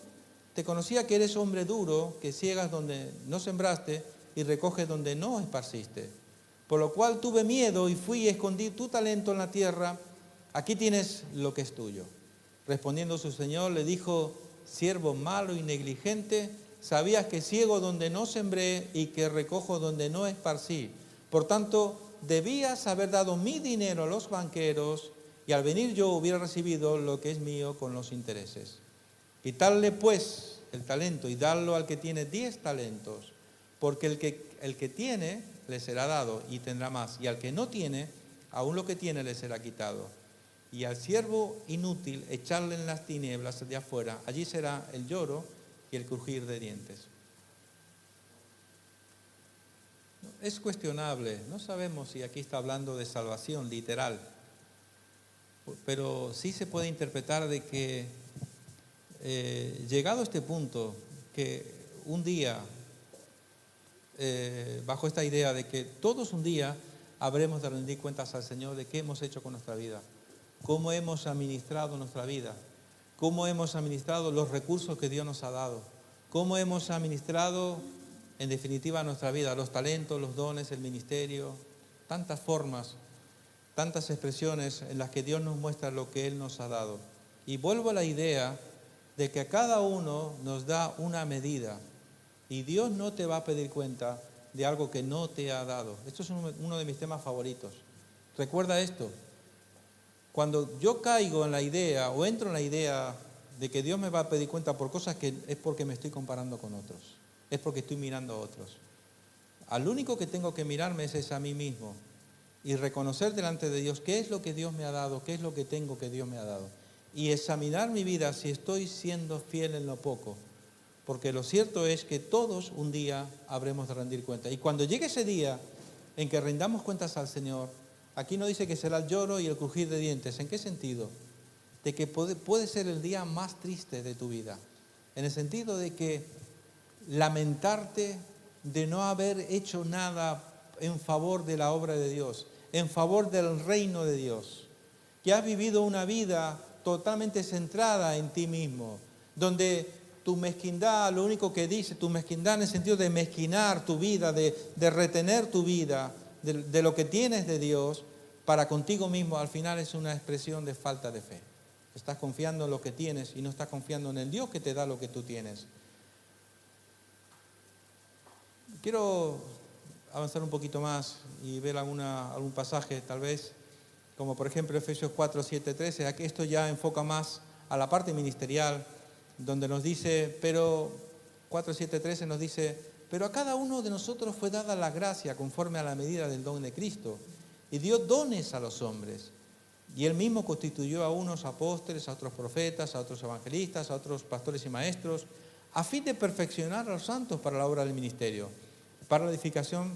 [SPEAKER 1] te conocía que eres hombre duro, que ciegas donde no sembraste y recoges donde no esparciste. Por lo cual tuve miedo y fui y escondí tu talento en la tierra. Aquí tienes lo que es tuyo. Respondiendo su señor, le dijo, siervo malo y negligente, sabías que ciego donde no sembré y que recojo donde no esparcí. Por tanto, debías haber dado mi dinero a los banqueros y al venir yo hubiera recibido lo que es mío con los intereses. Quitarle pues el talento y darlo al que tiene 10 talentos, porque el que tiene le será dado y tendrá más, y al que no tiene, aún lo que tiene le será quitado. Y al siervo inútil echarle en las tinieblas de afuera, allí será el lloro y el crujir de dientes. Es cuestionable, no sabemos si aquí está hablando de salvación literal, pero sí se puede interpretar de que llegado a este punto, que un día, bajo esta idea de que todos un día habremos de rendir cuentas al Señor de qué hemos hecho con nuestra vida, cómo hemos administrado nuestra vida, cómo hemos administrado los recursos que Dios nos ha dado, cómo hemos administrado en definitiva nuestra vida, los talentos, los dones, el ministerio, tantas formas. tantas expresiones en las que Dios nos muestra lo que Él nos ha dado. Y vuelvo a la idea de que a cada uno nos da una medida y Dios no te va a pedir cuenta de algo que no te ha dado. Esto es uno de mis temas favoritos. Recuerda esto, cuando yo caigo en la idea o entro en la idea de que Dios me va a pedir cuenta por cosas que es porque me estoy comparando con otros, es porque estoy mirando a otros. Al único que tengo que mirarme es a mí mismo y reconocer delante de Dios qué es lo que Dios me ha dado, qué es lo que tengo que Dios me ha dado. Y examinar mi vida si estoy siendo fiel en lo poco. Porque lo cierto es que todos un día habremos de rendir cuenta. Y cuando llegue ese día en que rindamos cuentas al Señor, aquí no dice que será el lloro y el crujir de dientes. ¿En qué sentido? De que puede ser el día más triste de tu vida. En el sentido de que lamentarte de no haber hecho nada en favor de la obra de Dios, en favor del reino de Dios, que has vivido una vida totalmente centrada en ti mismo, donde tu mezquindad, lo único que dice, tu mezquindad en el sentido de mezquinar tu vida, de retener tu vida, de lo que tienes de Dios, para contigo mismo, al final es una expresión de falta de fe. Estás confiando en lo que tienes y no estás confiando en el Dios que te da lo que tú tienes. Quiero avanzar un poquito más y ver algún pasaje, tal vez, como por ejemplo Efesios 4, 7, 13. Aquí esto ya enfoca más a la parte ministerial, donde nos dice, pero 4, 7, 13 nos dice, pero a cada uno de nosotros fue dada la gracia conforme a la medida del don de Cristo, y dio dones a los hombres. Y Él mismo constituyó a unos apóstoles, a otros profetas, a otros evangelistas, a otros pastores y maestros, a fin de perfeccionar a los santos para la obra del ministerio, para la edificación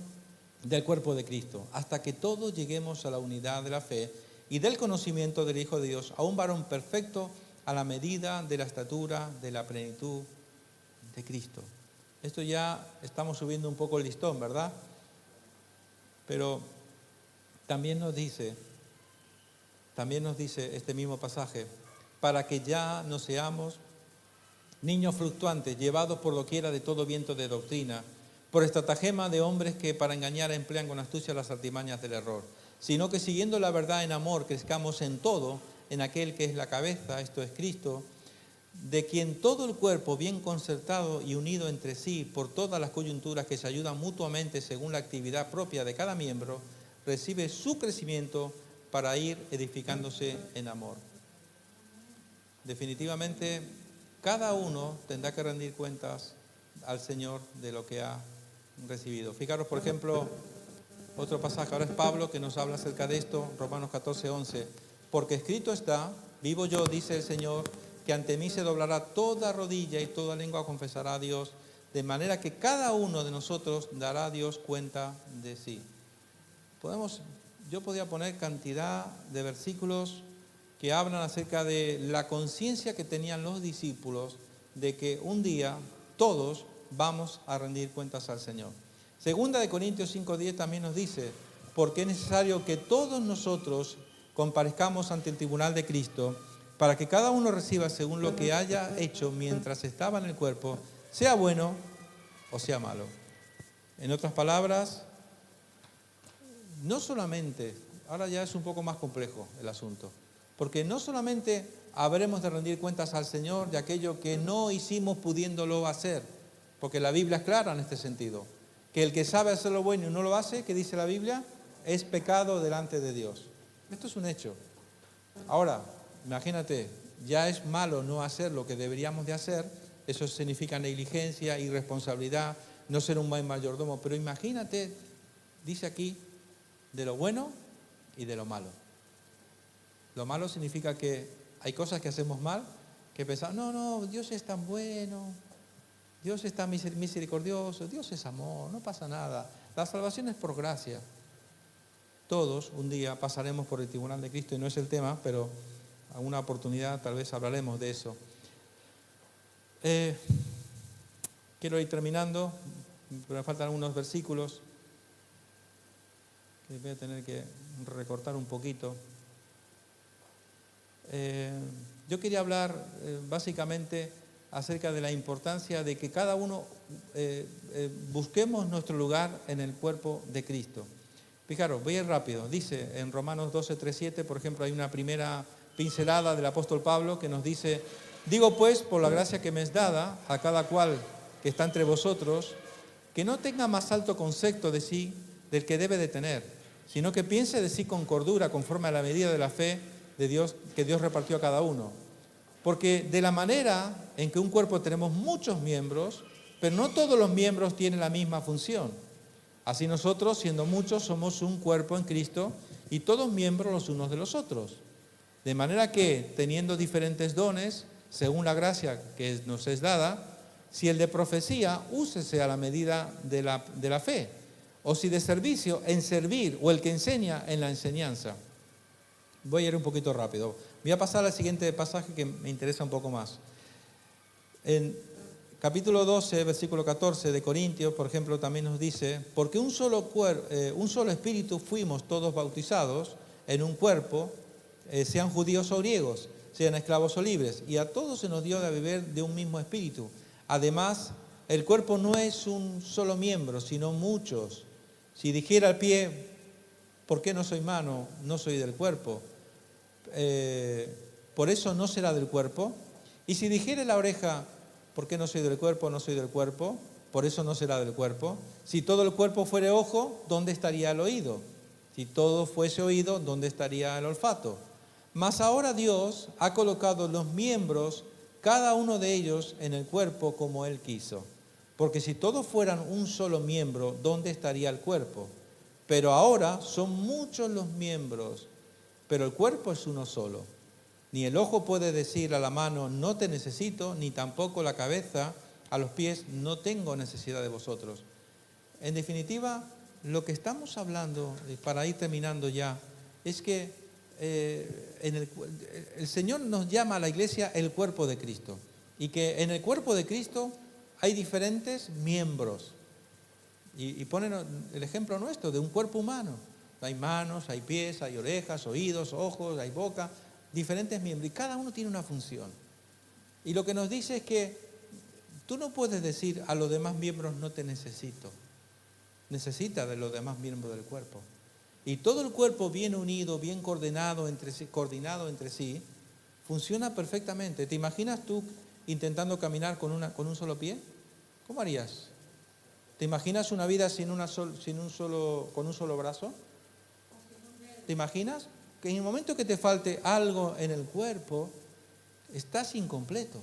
[SPEAKER 1] del cuerpo de Cristo, hasta que todos lleguemos a la unidad de la fe y del conocimiento del Hijo de Dios, a un varón perfecto a la medida de la estatura de la plenitud de Cristo. Esto ya estamos subiendo un poco el listón, ¿verdad? Pero también nos dice este mismo pasaje, para que ya no seamos niños fluctuantes, llevados por doquiera de todo viento de doctrina, por estratagema de hombres que para engañar emplean con astucia las artimañas del error, sino que siguiendo la verdad en amor crezcamos en todo, en aquel que es la cabeza, esto es Cristo, de quien todo el cuerpo bien concertado y unido entre sí por todas las coyunturas que se ayudan mutuamente según la actividad propia de cada miembro, recibe su crecimiento para ir edificándose en amor. Definitivamente, cada uno tendrá que rendir cuentas al Señor de lo que ha recibido. Fijaros, por ejemplo, otro pasaje, ahora es Pablo que nos habla acerca de esto, Romanos 14, 11. Porque escrito está, vivo yo, dice el Señor, que ante mí se doblará toda rodilla y toda lengua confesará a Dios, de manera que cada uno de nosotros dará a Dios cuenta de sí. Yo podría poner cantidad de versículos que hablan acerca de la conciencia que tenían los discípulos de que un día todos vamos a rendir cuentas al Señor. Segunda de Corintios 5:10 también nos dice, porque es necesario que todos nosotros comparezcamos ante el tribunal de Cristo, para que cada uno reciba según lo que haya hecho mientras estaba en el cuerpo, sea bueno o sea malo. En otras palabras, no solamente, ahora ya es un poco más complejo el asunto, porque no solamente habremos de rendir cuentas al Señor de aquello que no hicimos pudiéndolo hacer, porque la Biblia es clara en este sentido, que el que sabe hacer lo bueno y no lo hace, ¿qué dice la Biblia? Es pecado delante de Dios. Esto es un hecho. Ahora, imagínate, ya es malo no hacer lo que deberíamos de hacer, eso significa negligencia, irresponsabilidad, no ser un buen mayordomo, pero imagínate, dice aquí, de lo bueno y de lo malo. Lo malo significa que hay cosas que hacemos mal, que pensamos, no, Dios es tan bueno, Dios es tan misericordioso, Dios es amor, no pasa nada. La salvación es por gracia. Todos un día pasaremos por el tribunal de Cristo y no es el tema, pero a una oportunidad tal vez hablaremos de eso. Quiero ir terminando, pero me faltan algunos versículos que voy a tener que recortar un poquito. Yo quería hablar básicamente acerca de la importancia de que cada uno busquemos nuestro lugar en el cuerpo de Cristo. Fijaros, voy a ir rápido. Dice en Romanos 12, 3, 7, por ejemplo, hay una primera pincelada del apóstol Pablo que nos dice: digo pues, por la gracia que me es dada, a cada cual que está entre vosotros, que no tenga más alto concepto de sí del que debe de tener, sino que piense de sí con cordura, conforme a la medida de la fe de Dios que Dios repartió a cada uno. Porque de la manera en que un cuerpo tenemos muchos miembros, pero no todos los miembros tienen la misma función. Así nosotros, siendo muchos, somos un cuerpo en Cristo y todos miembros los unos de los otros. De manera que, teniendo diferentes dones, según la gracia que nos es dada, si el de profecía, úsese a la medida de la fe, o si de servicio, en servir, o el que enseña, en la enseñanza. Voy a ir un poquito rápido. Voy a pasar al siguiente pasaje que me interesa un poco más. En capítulo 12, versículo 14 de Corintios, por ejemplo, también nos dice: porque un solo espíritu fuimos todos bautizados en un cuerpo, sean judíos o griegos, sean esclavos o libres, y a todos se nos dio de beber de un mismo espíritu. Además, el cuerpo no es un solo miembro, sino muchos. Si dijera el pie: ¿por qué no soy mano? No soy del cuerpo. Por eso no será del cuerpo. Y si dijere la oreja: ¿por qué no soy del cuerpo? No soy del cuerpo. Por eso no será del cuerpo. Si todo el cuerpo fuere ojo, ¿dónde estaría el oído? Si todo fuese oído, ¿dónde estaría el olfato? Mas ahora Dios ha colocado los miembros, cada uno de ellos, en el cuerpo como Él quiso. Porque si todos fueran un solo miembro, ¿dónde estaría el cuerpo? Pero ahora son muchos los miembros, pero el cuerpo es uno solo. Ni el ojo puede decir a la mano: no te necesito, ni tampoco la cabeza a los pies: no tengo necesidad de vosotros. En definitiva, lo que estamos hablando, para ir terminando ya, es que el Señor nos llama a la iglesia el cuerpo de Cristo, y que en el cuerpo de Cristo hay diferentes miembros. Y ponen el ejemplo nuestro de un cuerpo humano. Hay manos, hay pies, hay orejas, oídos, ojos, hay boca, diferentes miembros, y cada uno tiene una función. Y lo que nos dice es que tú no puedes decir a los demás miembros: no te necesito. Necesita de los demás miembros del cuerpo. Y todo el cuerpo bien unido, bien coordinado entre sí, funciona perfectamente. ¿Te imaginas tú intentando caminar con un solo pie? ¿Cómo harías? ¿Te imaginas una vida con un solo brazo? ¿Te imaginas? Que en el momento que te falte algo en el cuerpo, estás incompleto.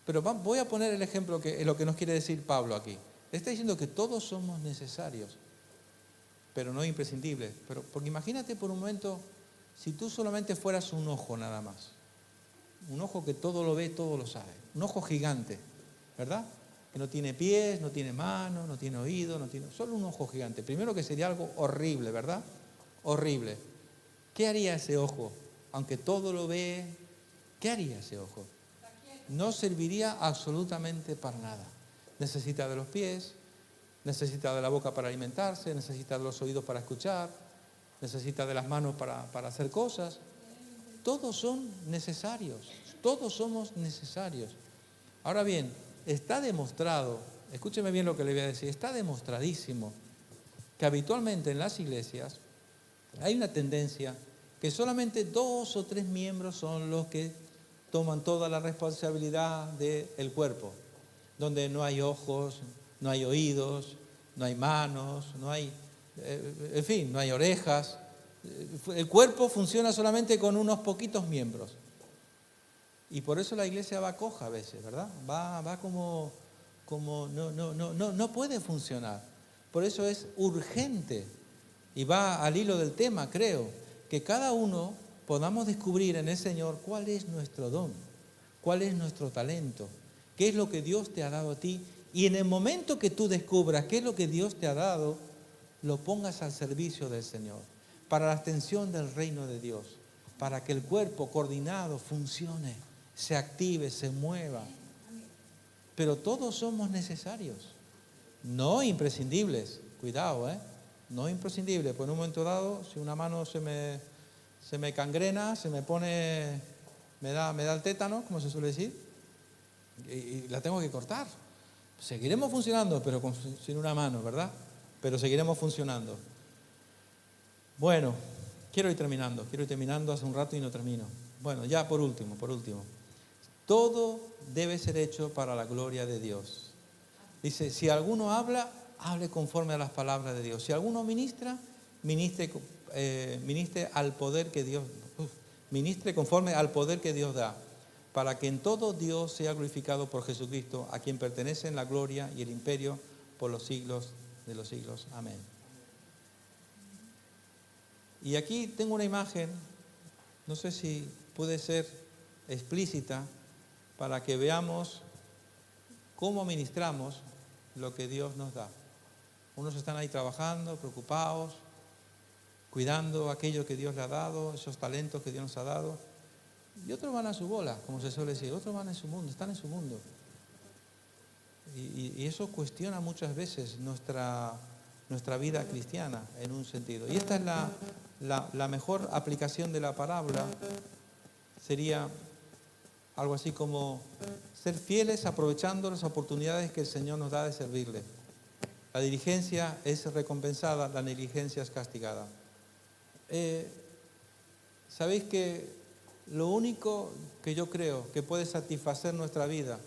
[SPEAKER 1] Pero voy a poner el ejemplo que es lo que nos quiere decir Pablo aquí. Está diciendo que todos somos necesarios, pero no imprescindibles. Porque imagínate por un momento, si tú solamente fueras un ojo nada más. Un ojo que todo lo ve, todo lo sabe. Un ojo gigante, ¿verdad? Que no tiene pies, no tiene manos, no tiene oídos, solo un ojo gigante. Primero, que sería algo horrible, ¿verdad? Horrible. ¿Qué haría ese ojo? Aunque todo lo ve, ¿qué haría ese ojo? No serviría absolutamente para nada. Necesita de los pies, necesita de la boca para alimentarse, necesita de los oídos para escuchar, necesita de las manos para hacer cosas. Todos son necesarios, todos somos necesarios. Ahora bien, está demostrado, escúcheme bien lo que le voy a decir, está demostradísimo que habitualmente en las iglesias hay una tendencia que solamente 2 o 3 miembros son los que toman toda la responsabilidad del cuerpo, donde no hay ojos, no hay oídos, no hay manos, no hay orejas. El cuerpo funciona solamente con unos poquitos miembros. Y por eso la iglesia va coja a veces, ¿verdad? Va como no puede funcionar. Por eso es urgente, y va al hilo del tema, creo, que cada uno podamos descubrir en el Señor cuál es nuestro don, cuál es nuestro talento, qué es lo que Dios te ha dado a ti. Y en el momento que tú descubras qué es lo que Dios te ha dado, lo pongas al servicio del Señor, para la extensión del reino de Dios, para que el cuerpo coordinado funcione, se active, se mueva. Pero todos somos necesarios, no imprescindibles. Cuidado, no imprescindibles. Pues en un momento dado, si una mano se me cangrena, me da el tétano, como se suele decir, y la tengo que cortar. Seguiremos funcionando, pero sin una mano, ¿verdad? Pero seguiremos funcionando. Bueno, quiero ir terminando hace un rato y no termino. Bueno, ya por último. Todo debe ser hecho para la gloria de Dios. Dice, si alguno habla, hable conforme a las palabras de Dios. Si alguno ministra, ministre conforme al poder que Dios da, para que en todo Dios sea glorificado por Jesucristo, a quien pertenecen la gloria y el imperio por los siglos de los siglos. Amén. Y aquí tengo una imagen, no sé si puede ser explícita, para que veamos cómo ministramos lo que Dios nos da. Unos están ahí trabajando, preocupados, cuidando aquello que Dios le ha dado, esos talentos que Dios nos ha dado. Y otros van a su bola, como se suele decir, otros van en su mundo, están en su mundo. Y eso cuestiona muchas veces nuestra vida cristiana en un sentido. Y esta es la mejor aplicación de la parábola, sería algo así como ser fieles aprovechando las oportunidades que el Señor nos da de servirle. La diligencia es recompensada, la negligencia es castigada. ¿Sabéis que lo único que yo creo que puede satisfacer nuestra vida,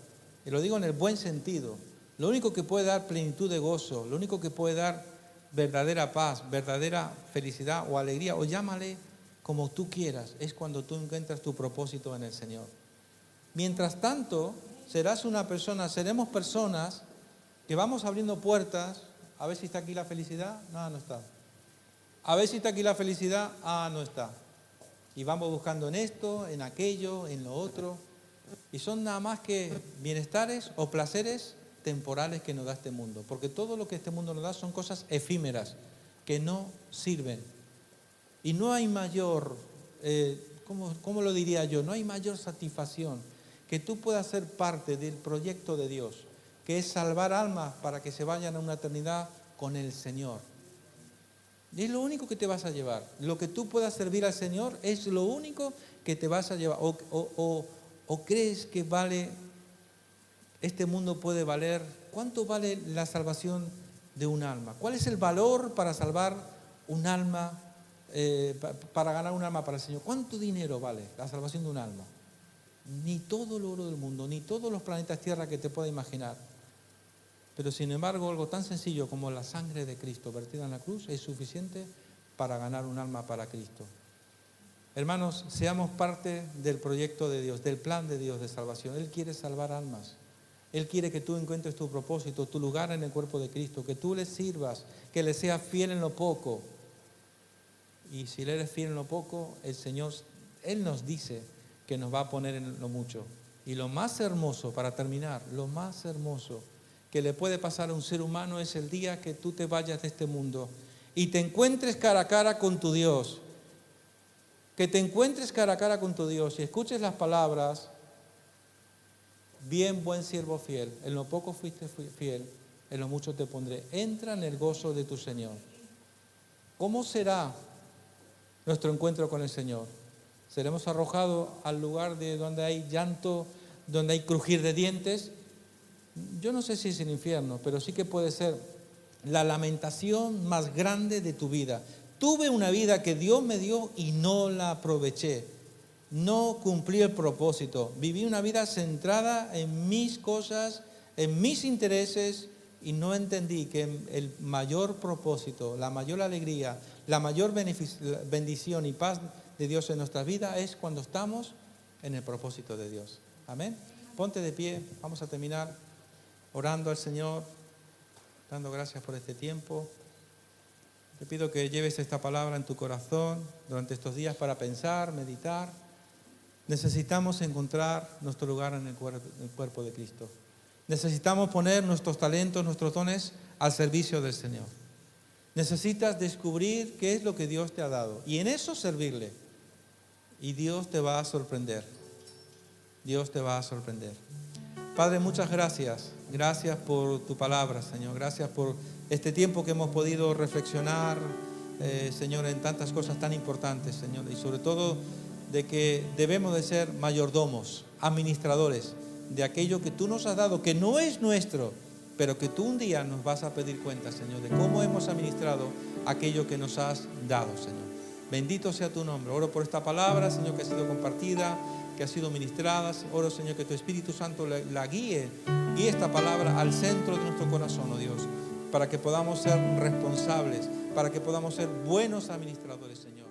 [SPEAKER 1] y lo digo en el buen sentido, lo único que puede dar plenitud de gozo, lo único que puede dar verdadera paz, verdadera felicidad o alegría, o llámale como tú quieras, es cuando tú encuentras tu propósito en el Señor. Mientras tanto, seremos personas que vamos abriendo puertas, a ver si está aquí la felicidad, no está. A ver si está aquí la felicidad, no está. Y vamos buscando en esto, en aquello, en lo otro. Y son nada más que bienestares o placeres temporales que nos da este mundo. Porque todo lo que este mundo nos da son cosas efímeras, que no sirven. Y no hay mayor, ¿cómo lo diría yo? No hay mayor satisfacción que tú puedas ser parte del proyecto de Dios, que es salvar almas para que se vayan a una eternidad con el Señor. Y es lo único que te vas a llevar. Lo que tú puedas servir al Señor es lo único que te vas a llevar. ¿O crees que vale, este mundo puede valer? ¿Cuánto vale la salvación de un alma? ¿Cuál es el valor para salvar un alma, para ganar un alma para el Señor? ¿Cuánto dinero vale la salvación de un alma? Ni todo el oro del mundo, ni todos los planetas Tierra que te puedas imaginar. Pero sin embargo, algo tan sencillo como la sangre de Cristo vertida en la cruz es suficiente para ganar un alma para Cristo. Hermanos, seamos parte del proyecto de Dios, del plan de Dios de salvación. Él quiere salvar almas. Él quiere que tú encuentres tu propósito, tu lugar en el cuerpo de Cristo, que tú le sirvas, que le seas fiel en lo poco. Y si le eres fiel en lo poco, el Señor, Él nos dice que nos va a poner en lo mucho. Y lo más hermoso, para terminar, lo más hermoso que le puede pasar a un ser humano es el día que tú te vayas de este mundo y te encuentres cara a cara con tu Dios. Que te encuentres cara a cara con tu Dios y escuches las palabras: bien, buen siervo fiel, en lo poco fuiste fiel, en lo mucho te pondré. Entra en el gozo de tu Señor. ¿Cómo será nuestro encuentro con el Señor? ¿Seremos arrojados al lugar de donde hay llanto, donde hay crujir de dientes? Yo no sé si es el infierno, pero sí que puede ser la lamentación más grande de tu vida. Tuve una vida que Dios me dio y no la aproveché. No cumplí el propósito. Viví una vida centrada en mis cosas, en mis intereses, y no entendí que el mayor propósito, la mayor alegría, la mayor bendición y paz de Dios en nuestra vida es cuando estamos en el propósito de Dios. Amén. Ponte de pie, vamos a terminar orando al Señor, dando gracias por este tiempo. Te pido que lleves esta palabra en tu corazón durante estos días para pensar, meditar. Necesitamos encontrar nuestro lugar en el cuerpo de Cristo. Necesitamos poner nuestros talentos, nuestros dones al servicio del Señor. Necesitas descubrir qué es lo que Dios te ha dado y en eso servirle. Y Dios te va a sorprender. Dios te va a sorprender. Padre, muchas gracias. Gracias por tu palabra, Señor. Gracias por este tiempo que hemos podido reflexionar, Señor, en tantas cosas tan importantes, Señor. Y sobre todo de que debemos de ser mayordomos, administradores de aquello que tú nos has dado, que no es nuestro, pero que tú un día nos vas a pedir cuenta, Señor, de cómo hemos administrado aquello que nos has dado, Señor. Bendito sea tu nombre. Oro por esta palabra, Señor, que ha sido compartida, que ha sido ministrada. Oro, Señor, que tu Espíritu Santo la guíe esta palabra al centro de nuestro corazón, oh Dios, para que podamos ser responsables, para que podamos ser buenos administradores, Señor.